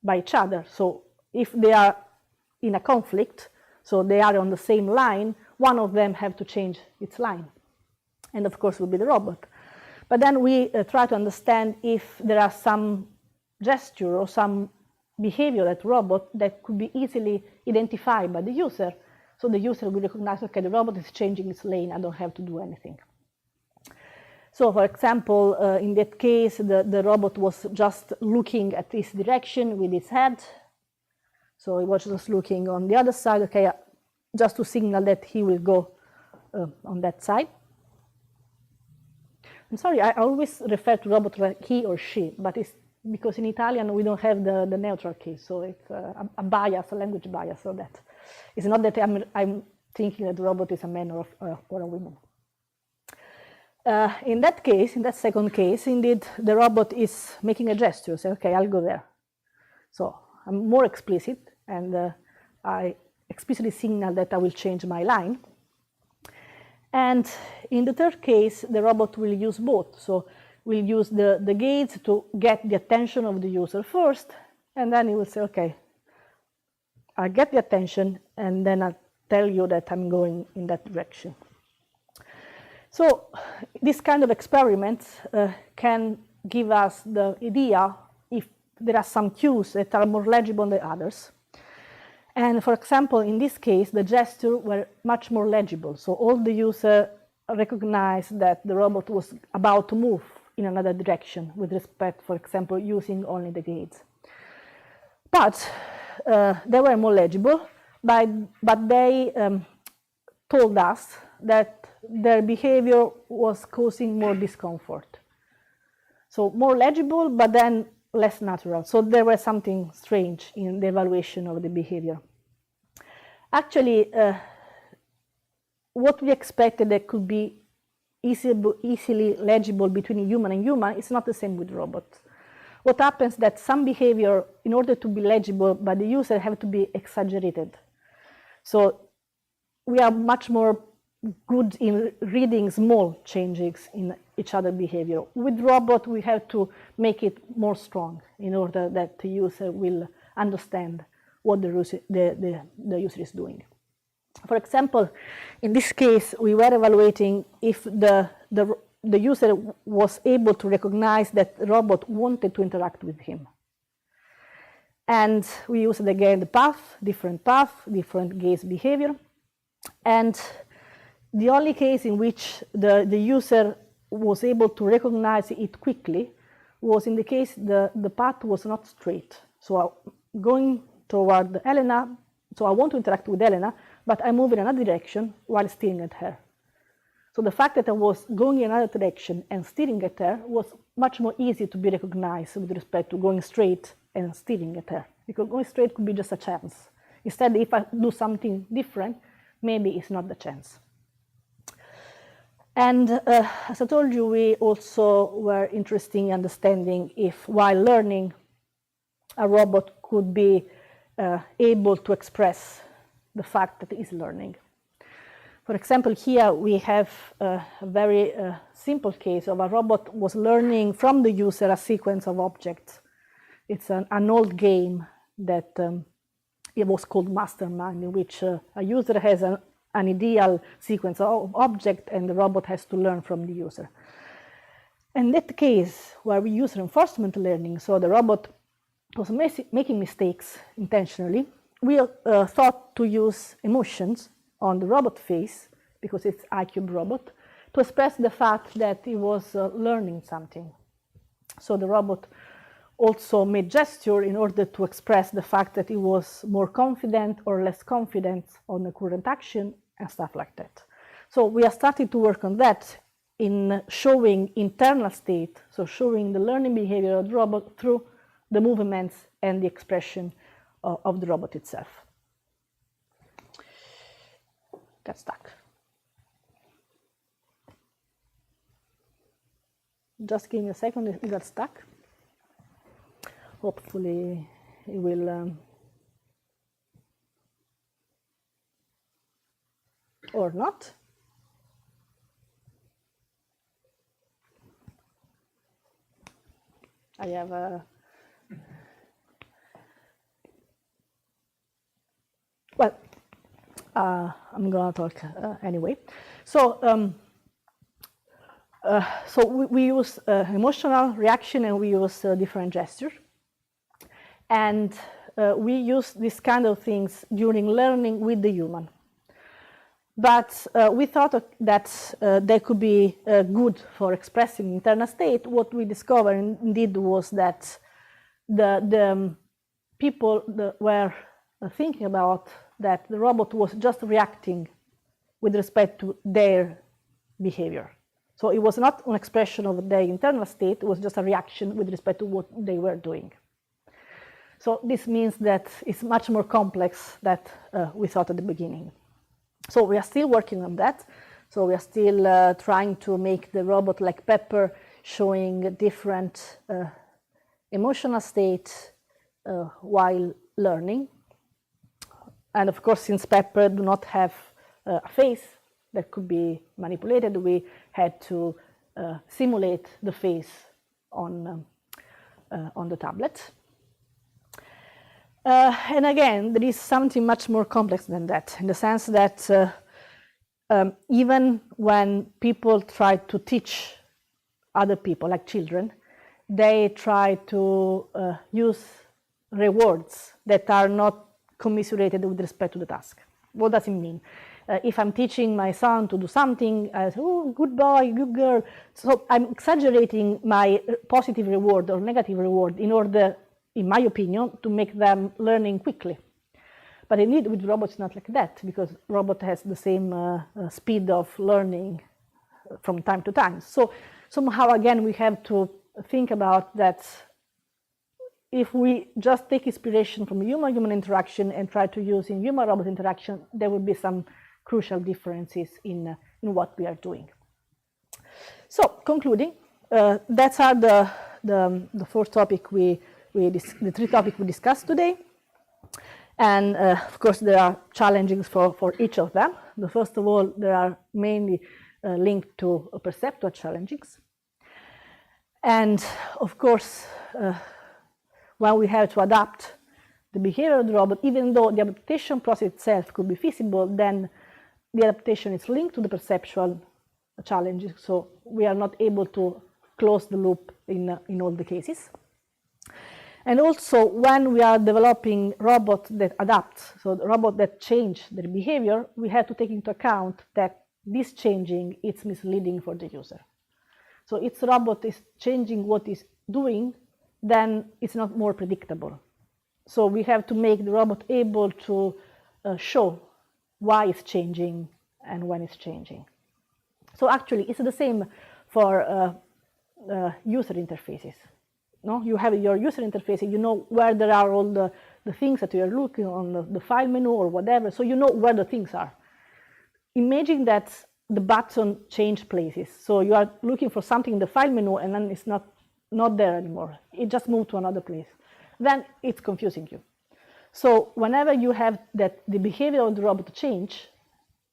by each other. So if they are in a conflict, so they are on the same line, one of them have to change its line. And of course, will be the robot. But then we try to understand if there are some gesture or some behavior at robot that could be easily identified by the user. So the user will recognize, okay, the robot is changing its lane, I don't have to do anything. So for example, in that case, the robot was just looking at this direction with its head. So he was just looking on the other side, okay, just to signal that he will go on that side. I'm sorry, I always refer to robot like he or she, but it's because in Italian we don't have the neutral case, so it's a bias, a language bias, so that it's not that I'm thinking that the robot is a man or a woman. In that case, in that second case, indeed, the robot is making a gesture, say, okay, I'll go there. So I'm more explicit, and I explicitly signal that I will change my line. And in the third case, the robot will use both. So we'll use the gates to get the attention of the user first, and then he will say, okay, I get the attention, and then I'll tell you that I'm going in that direction. So this kind of experiments can give us the idea if there are some cues that are more legible than others. And for example, in this case, the gestures were much more legible. So all the user recognized that the robot was about to move in another direction with respect, for example, using only the gates. But they were more legible, but they told us that their behavior was causing more discomfort. So more legible, but then less natural. So there was something strange in the evaluation of the behavior. Actually, what we expected that could be easily legible between human and human is not the same with robots. What happens is that some behavior, in order to be legible by the user, have to be exaggerated. So we are much more good in reading small changes in each other's behavior. With robot, we have to make it more strong in order that the user will understand what the user is doing. For example, in this case, we were evaluating if the user was able to recognize that the robot wanted to interact with him. And we used again the path, different gaze behavior. And the only case in which the user was able to recognize it quickly was in the case the path was not straight. So going toward Elena, so I want to interact with Elena, but I move in another direction while staring at her. So the fact that I was going in another direction and staring at her was much more easy to be recognized with respect to going straight and staring at her. Because going straight could be just a chance. Instead, if I do something different, maybe it's not the chance. And as I told you, we also were interested in understanding if while learning, a robot could be able to express the fact that it is learning. For example, here we have a very simple case of a robot was learning from the user a sequence of objects. It's an old game that it was called Mastermind, in which a user has an ideal sequence of objects and the robot has to learn from the user. In that case, where we use reinforcement learning, so the robot was making mistakes intentionally, we thought to use emotions on the robot face, because it's iCube robot, to express the fact that it was learning something. So the robot also made gesture in order to express the fact that it was more confident or less confident on the current action and stuff like that. So we are starting to work on that in showing internal state, so showing the learning behavior of the robot through the movements and the expression of the robot itself. Got stuck. Just give me a second, it got stuck. Hopefully it will, or not. I have a, well, I'm gonna talk anyway. So, we use emotional reaction and we use different gestures. And we use this kind of things during learning with the human. But we thought that they could be good for expressing internal state. What we discovered indeed was that the people were thinking about that the robot was just reacting with respect to their behavior. So it was not an expression of their internal state, it was just a reaction with respect to what they were doing. So this means that it's much more complex than we thought at the beginning. So we are still working on that. So we are still trying to make the robot like Pepper, showing different emotional states while learning. And of course, since Pepper do not have a face that could be manipulated, we had to simulate the face on the tablet. And again, there is something much more complex than that, in the sense that even when people try to teach other people, like children, they try to use rewards that are not commiserated with respect to the task. What does it mean? If I'm teaching my son to do something, I say, oh, good boy, good girl. So I'm exaggerating my positive reward or negative reward in order, in my opinion, to make them learning quickly. But indeed, with robots, not like that, because robot has the same speed of learning from time to time. So somehow, again, we have to think about that. If we just take inspiration from human-human interaction and try to use in human-robot interaction, there will be some crucial differences in what we are doing. So, concluding, that's are the four topics the three topics we discussed today. And of course, there are challenges for each of them. The first of all, they are mainly linked to perceptual challenges. And of course, when we have to adapt the behavior of the robot, even though the adaptation process itself could be feasible, then the adaptation is linked to the perceptual challenges. So we are not able to close the loop in all the cases. And also, when we are developing robots that adapt, so the robots that change their behavior, we have to take into account that this changing is misleading for the user. So if the robot is changing what it's doing, then it's not more predictable. So we have to make the robot able to show why it's changing and when it's changing. So actually, it's the same for user interfaces. No? You have your user interface, you know where there are all the things that you are looking on the file menu or whatever, so you know where the things are. Imagine that the button changed places. So you are looking for something in the file menu and then it's not there anymore. It just moved to another place. Then it's confusing you. So whenever you have that the behavior of the robot change,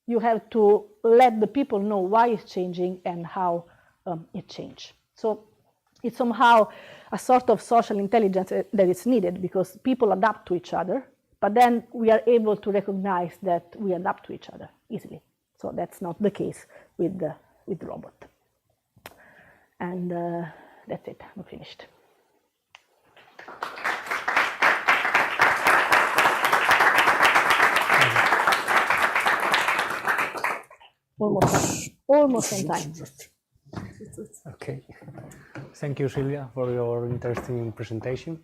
you have to let the people know why it's changing and how it changed. So it's somehow a sort of social intelligence that is needed because people adapt to each other, but then we are able to recognize that we adapt to each other easily. So that's not the case with the robot. And that's it, I'm finished. Almost on time. Okay. Thank you, Silvia, for your interesting presentation.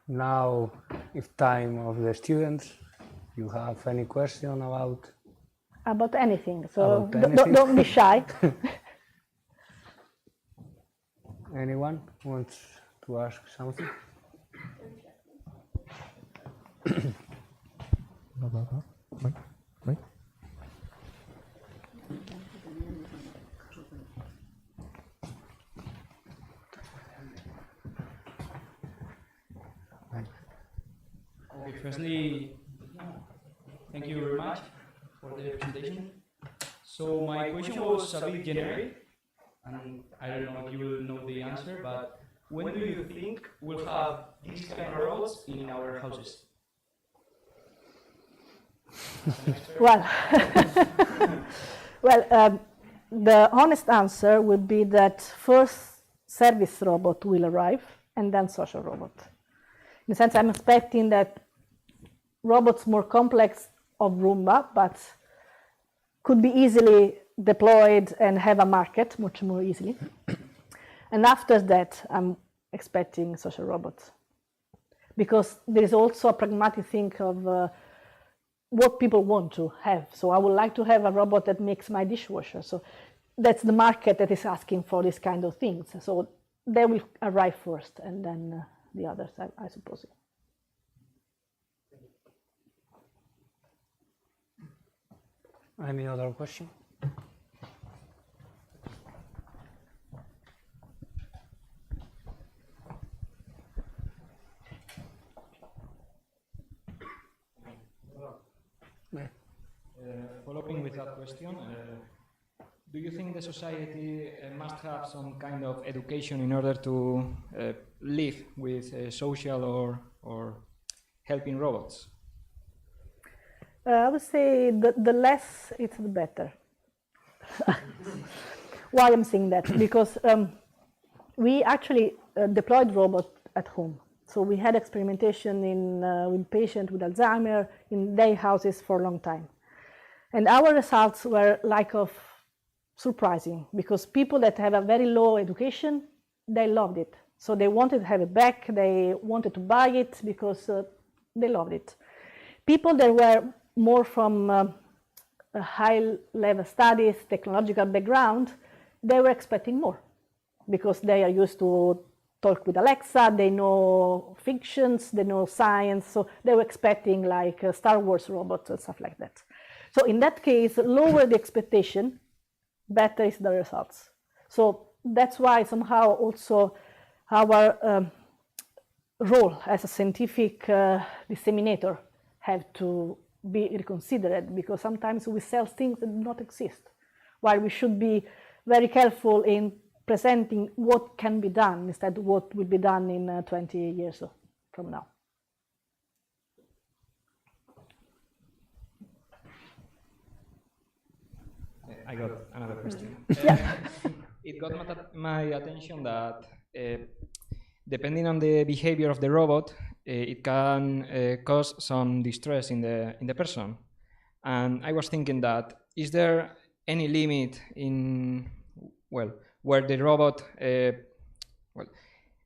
Now, it's time of the students. You have any question about anything? So about anything? Don't be shy. Anyone wants to ask something? Right. Okay, firstly, thank you very much for the presentation. So my question was a bit generic, and I don't know if you will know the answer, but when do you think we'll have these kind of robots in our houses? Well, the honest answer would be that first service robot will arrive and then social robot. In a sense, I'm expecting that robots more complex of Roomba, but could be easily deployed and have a market much more easily. And after that, I'm expecting social robots. Because there is also a pragmatic thing of what people want to have. So I would like to have a robot that makes my dishwasher. So that's the market that is asking for this kind of things. So they will arrive first, and then the others, I suppose. Any other question? Following with that question, do you think the society must have some kind of education in order to live with social or helping robots? I would say the less it's the better. Why I'm saying that? Because we actually deployed robots at home. So we had experimentation with patients with Alzheimer in their houses for a long time. And our results were surprising, because people that have a very low education, they loved it. So they wanted to have it back, they wanted to buy it because they loved it. People that were more from high-level studies, technological background, they were expecting more, because they are used to talk with Alexa, they know fictions, they know science, so they were expecting like Star Wars robots and stuff like that. So in that case, lower the expectation, better is the results. So that's why somehow also our role as a scientific disseminator have to be reconsidered, because sometimes we sell things that do not exist, while we should be very careful in presenting what can be done instead of what will be done in 20 years from now. I got another question. It got my attention that depending on the behavior of the robot, it can cause some distress in the person. And I was thinking that, is there any limit in, well, where the robot,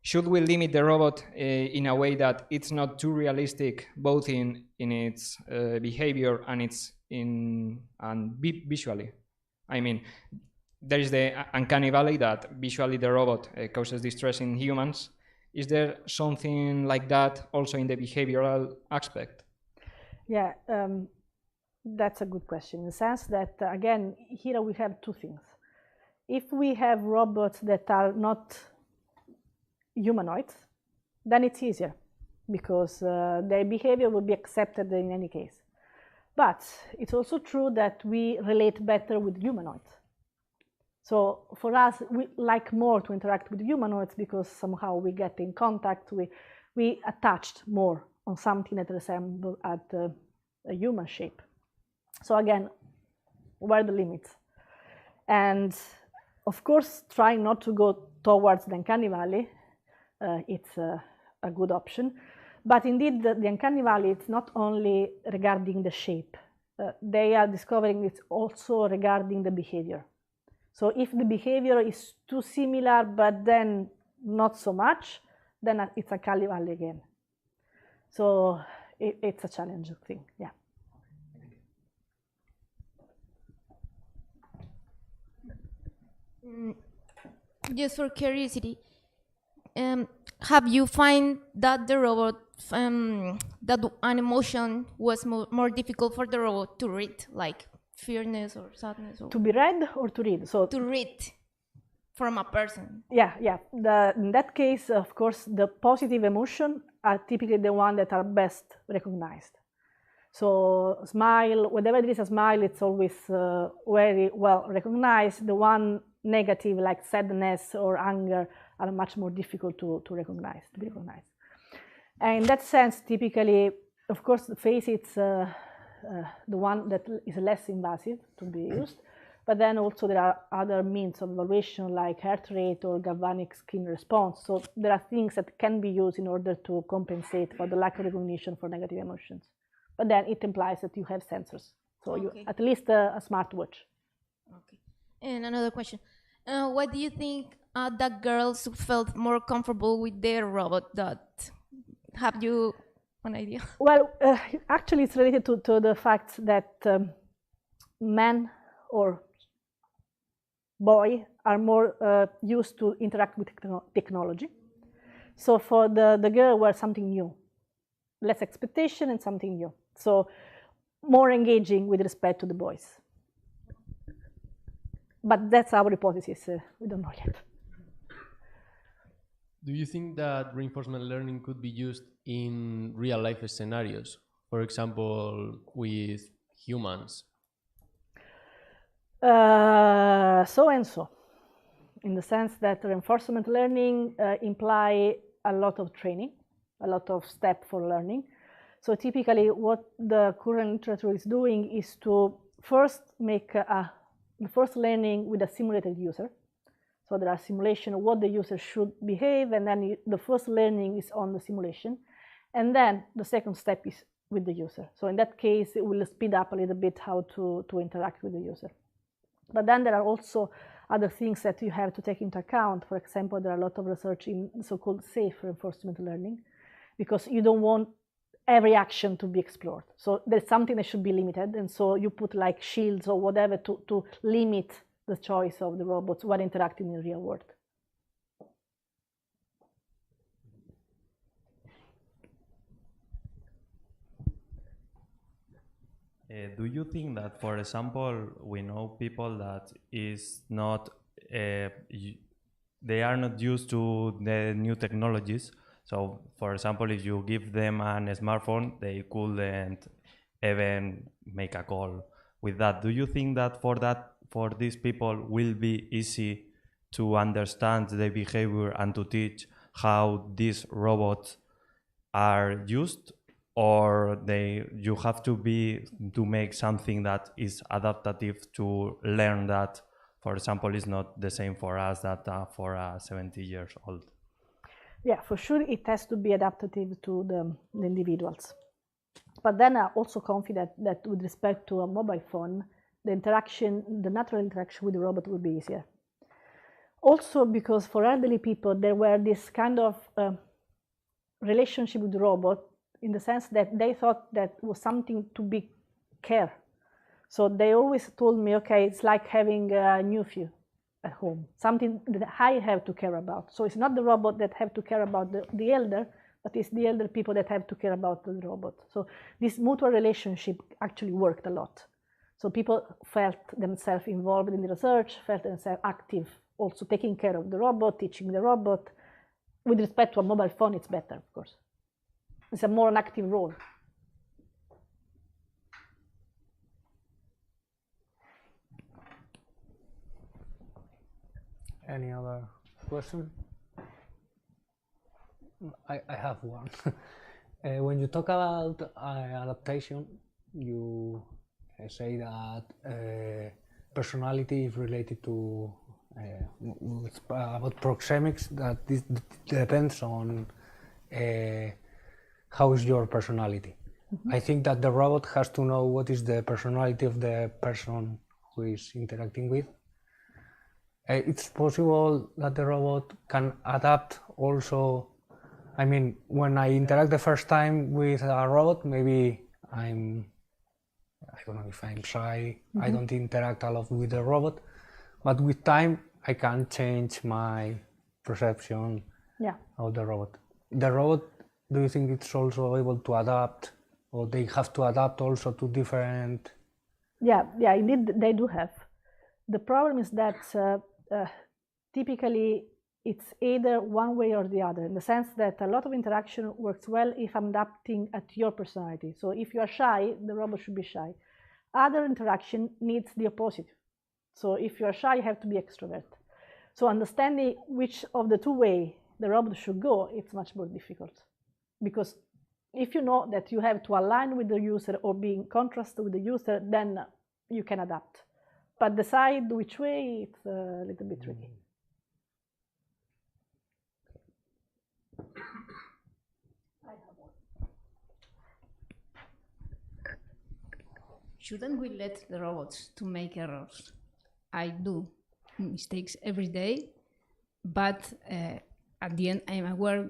should we limit the robot in a way that it's not too realistic, both in its behavior and visually? I mean, there is the uncanny valley that visually the robot causes distress in humans. Is there something like that also in the behavioral aspect? Yeah, that's a good question, in the sense that, again, here we have two things. If we have robots that are not humanoids, then it's easier, because their behavior will be accepted in any case. But it's also true that we relate better with humanoids. So for us, we like more to interact with humanoids because somehow we get in contact, we attached more on something that resembles at a human shape. So again, where are the limits? And of course, trying not to go towards the uncanny valley, it's a good option. But indeed, the uncanny valley, it's not only regarding the shape. They are discovering it's also regarding the behavior. So if the behavior is too similar, but then not so much, then it's a uncanny valley again. So it's a challenging thing, yeah. Just for curiosity, have you find that the robot, that an emotion was more difficult for the robot to read, like fearness or sadness? Or to be read or to read? So to read from a person. Yeah. In that case, of course, the positive emotion are typically the ones that are best recognized. So smile, whenever there is a smile, it's always very well recognized. The one negative, like sadness or anger, are much more difficult to recognize, to be recognized. And in that sense, typically, of course, the face, it's the one that is less invasive to be used. But then also there are other means of evaluation like heart rate or galvanic skin response. So there are things that can be used in order to compensate for the lack of recognition for negative emotions. But then it implies that you have sensors. So you at least a smartwatch. Okay. And another question. Why do you think that girls felt more comfortable with their robot? Have you an idea? Well, actually it's related to the fact that men or boy are more used to interact with technology. So for the girl was something new, less expectation and something new. So more engaging with respect to the boys. But that's our hypothesis, we don't know yet. Do you think that reinforcement learning could be used in real life scenarios? For example, with humans? So and so, in the sense that reinforcement learning imply a lot of training, a lot of steps for learning. So typically what the current literature is doing is to first make the first learning with a simulated user. So there are simulations of what the user should behave, and then the first learning is on the simulation. And then the second step is with the user. So in that case, it will speed up a little bit how to interact with the user. But then there are also other things that you have to take into account. For example, there are a lot of research in so-called safe reinforcement learning, because you don't want every action to be explored. So there's something that should be limited, and so you put like shields or whatever to limit the choice of the robots when interacting in the real world. Do you think that, for example, we know people that is not, they are not used to the new technologies? So, for example, if you give them a smartphone, they couldn't even make a call with that. Do you think that for these people will be easy to understand the behavior and to teach how these robots are used? Or you have to make something that is adaptive to learn that, for example, is not the same for us that for 70 years old? Yeah, for sure it has to be adaptive to the individuals. But then I'm also confident that with respect to a mobile phone, the natural interaction with the robot will be easier. Also because for elderly people, there were this kind of relationship with the robot in the sense that they thought that was something to be care. So they always told me, okay, it's like having a nephew at home, something that I have to care about. So it's not the robot that have to care about the elder, but it's the elder people that have to care about the robot. So this mutual relationship actually worked a lot. So people felt themselves involved in the research, felt themselves active, also taking care of the robot, teaching the robot. With respect to a mobile phone, it's better, of course. It's a more an active role. Any other question? I have one. When you talk about adaptation, you say that personality is related to about proxemics, that this depends on how is your personality. Mm-hmm. I think that the robot has to know what is the personality of the person who is interacting with. It's possible that the robot can adapt also. I mean, when I interact the first time with a robot, maybe I don't know if I'm shy, mm-hmm. I don't interact a lot with the robot, but with time I can change my perception of the robot. The robot, do you think it's also able to adapt, or they have to adapt also to different? Yeah, indeed they do have. The problem is that typically it's either one way or the other, in the sense that a lot of interaction works well if I'm adapting at your personality. So if you are shy, the robot should be shy. Other interaction needs the opposite. So if you are shy, you have to be extrovert. So understanding which of the two ways the robot should go, it's much more difficult. Because if you know that you have to align with the user or be in contrast with the user, then you can adapt. But decide which way, it's a little bit tricky. Shouldn't we let the robots to make errors? I do mistakes every day, but at the end I'm aware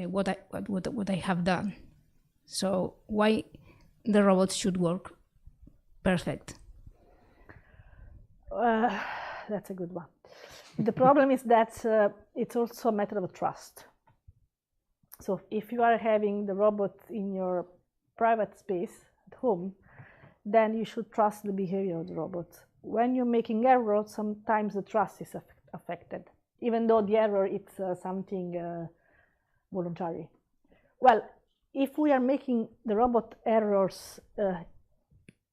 what I have done. So why the robots should work perfect? That's a good one. The problem is that it's also a matter of trust. So if you are having the robot in your private space at home, then you should trust the behavior of the robot. When you're making errors, sometimes the trust is affected, even though the error is something voluntary. Well, if we are making the robot errors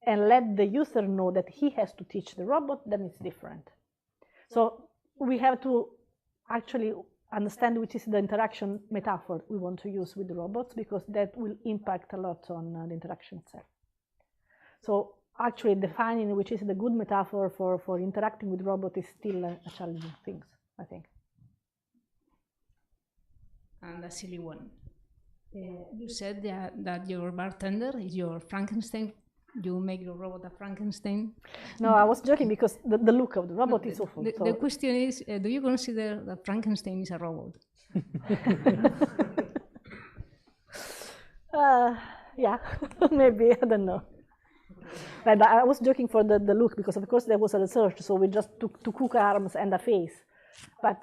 and let the user know that he has to teach the robot, then it's different. So we have to actually understand which is the interaction metaphor we want to use with the robots, because that will impact a lot on the interaction itself. So actually defining which is the good metaphor for interacting with robot is still a challenging thing, I think. And a silly one. You said that your bartender is your Frankenstein. You make your robot a Frankenstein. No, I was joking because the look of the robot is awful. The question is, do you consider that Frankenstein is a robot? Yeah, maybe, I don't know. But I was joking for the look, because of course there was a research, so we just took two hook arms and a face. But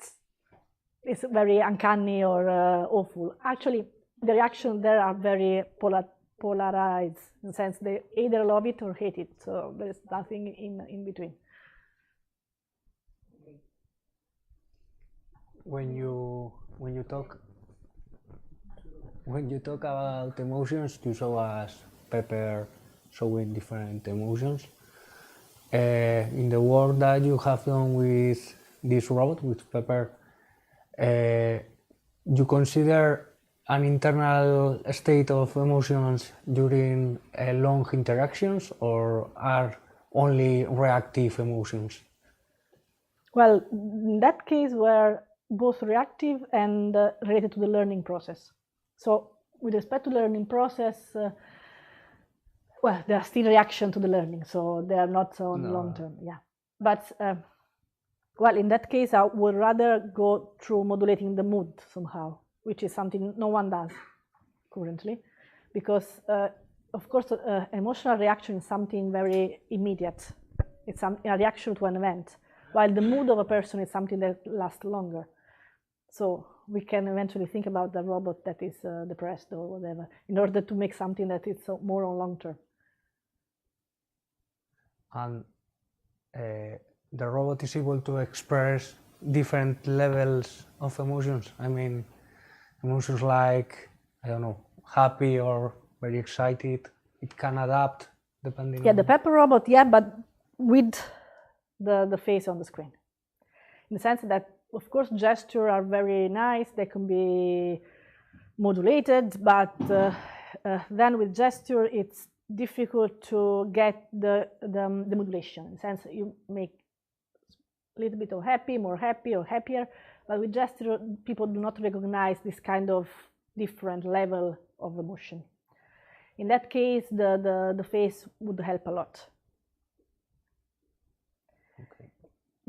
it's very uncanny or awful. Actually, the reactions there are very polarized, in the sense they either love it or hate it, so there is nothing in between. When you talk about emotions, you show us Pepper showing different emotions. In the work that you have done with this robot, with Pepper, you consider an internal state of emotions during long interactions, or are only reactive emotions? Well, in that case where both reactive and related to the learning process. So with respect to the learning process, well, there are still reaction to the learning, so they are not on long term, yeah. But well, in that case, I would rather go through modulating the mood somehow, which is something no one does currently, because of course, emotional reaction is something very immediate. It's a reaction to an event, while the mood of a person is something that lasts longer. So we can eventually think about the robot that is depressed or whatever, in order to make something that is more on long term. And the robot is able to express different levels of emotions. I mean, emotions like, I don't know, happy or very excited. It can adapt depending on... the Pepper robot, yeah, but with the face on the screen. In the sense that, of course, gestures are very nice. They can be modulated, but then with gesture, it's difficult to get the modulation. In the sense that you make a little bit of happy, more happy, or happier, but with gesture, people do not recognize this kind of different level of emotion. In that case, the face would help a lot. Okay.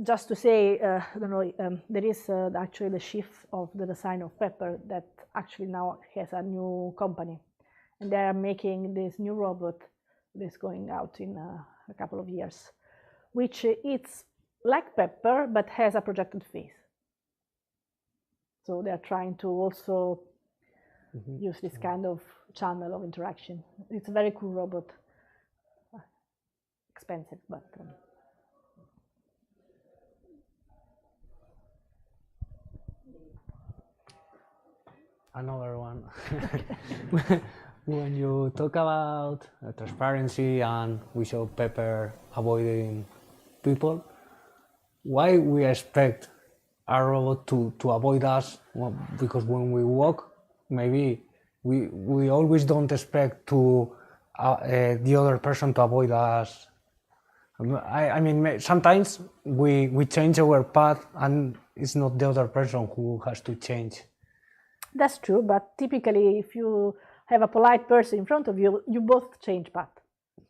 Just to say, I don't know, there is actually the shift of the design of Pepper that actually now has a new company. And they are making this new robot that's going out in a couple of years, which it's like Pepper, but has a projected face. So they are trying to also use this kind of channel of interaction. It's a very cool robot. Expensive, but... Another one. When you talk about transparency and we show Pepper avoiding people, why we expect a robot to avoid us? Well, because when we walk, maybe we always don't expect to the other person to avoid us. I mean, sometimes we change our path and it's not the other person who has to change. That's true, but typically if you have a polite person in front of you, you both change path.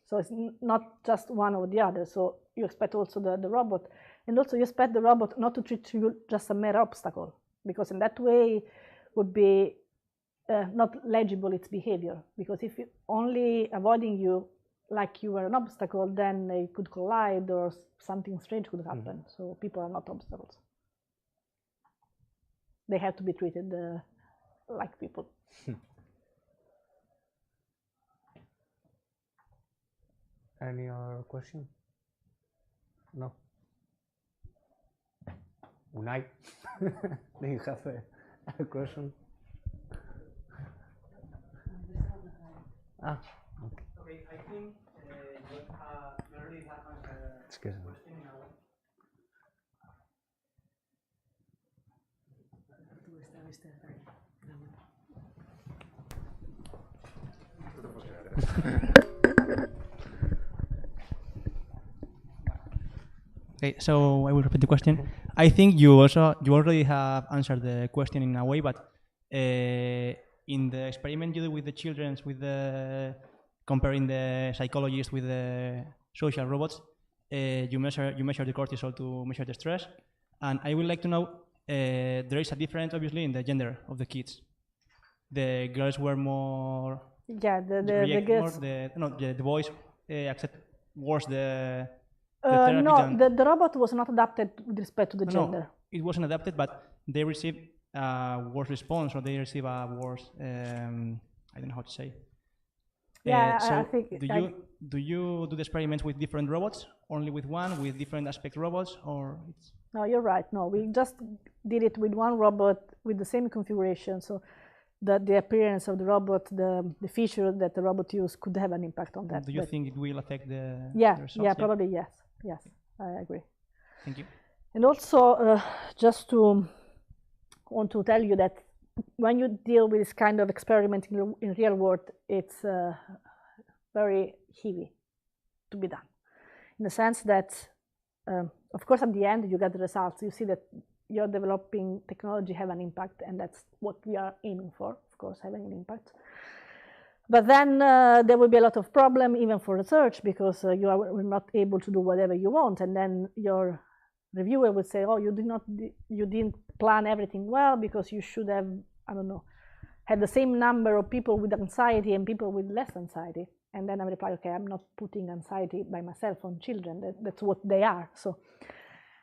So it's not just one or the other. So you expect also the robot, and also you expect the robot not to treat you just a mere obstacle, because in that way would be not legible its behavior. Because if it only avoiding you like you were an obstacle, then they could collide or something strange could happen. So people are not obstacles. They have to be treated like people. Any other question? No. Unai, do you have a question? Ah, okay. Okay, I think you already have answered Excuse me. question in a way. Okay, so I will repeat the question. I think you already have answered the question in a way, but in the experiment you do with the children, with the comparing the psychologists with the social robots, you measure the cortisol to measure the stress, and I would like to know there is a difference obviously in the gender of the kids. The girls were more. Yeah, the girls. The boys accept worse the no, the robot was not adapted with respect to the gender. No, it wasn't adapted, but they received a worse response, or they receive a worse. I don't know how to say. Yeah, so I think. Do you do the experiments with different robots, only with one, with different aspect robots, or? No, you're right. No, we just did it with one robot with the same configuration, so that the appearance of the robot, the feature that the robot used could have an impact on that. Do you think it will affect the results? Yeah, probably yes. Yes, I agree. Thank you. And also, just to want to tell you that when you deal with this kind of experiment in real world, it's very heavy to be done. In the sense that, of course, at the end you get the results. You see that your developing technology have an impact, and that's what we are aiming for, of course, having an impact. But then there will be a lot of problem even for research, because you are not able to do whatever you want, and then your reviewer would say, oh, you didn't plan everything well, because you should have, I don't know, had the same number of people with anxiety and people with less anxiety. And then I reply, okay, I'm not putting anxiety by myself on children. That's what they are. So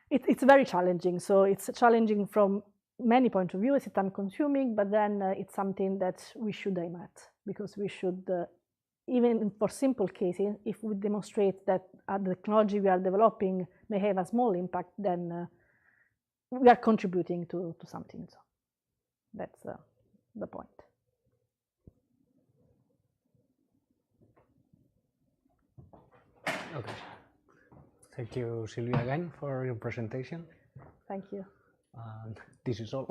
it's very challenging. So it's challenging from many points of view. It's time-consuming, but then it's something that we should aim at, because we should, even for simple cases, if we demonstrate that the technology we are developing may have a small impact, then we are contributing to something. So that's the point. Okay. Thank you, Silvia, again for your presentation. Thank you. This is all.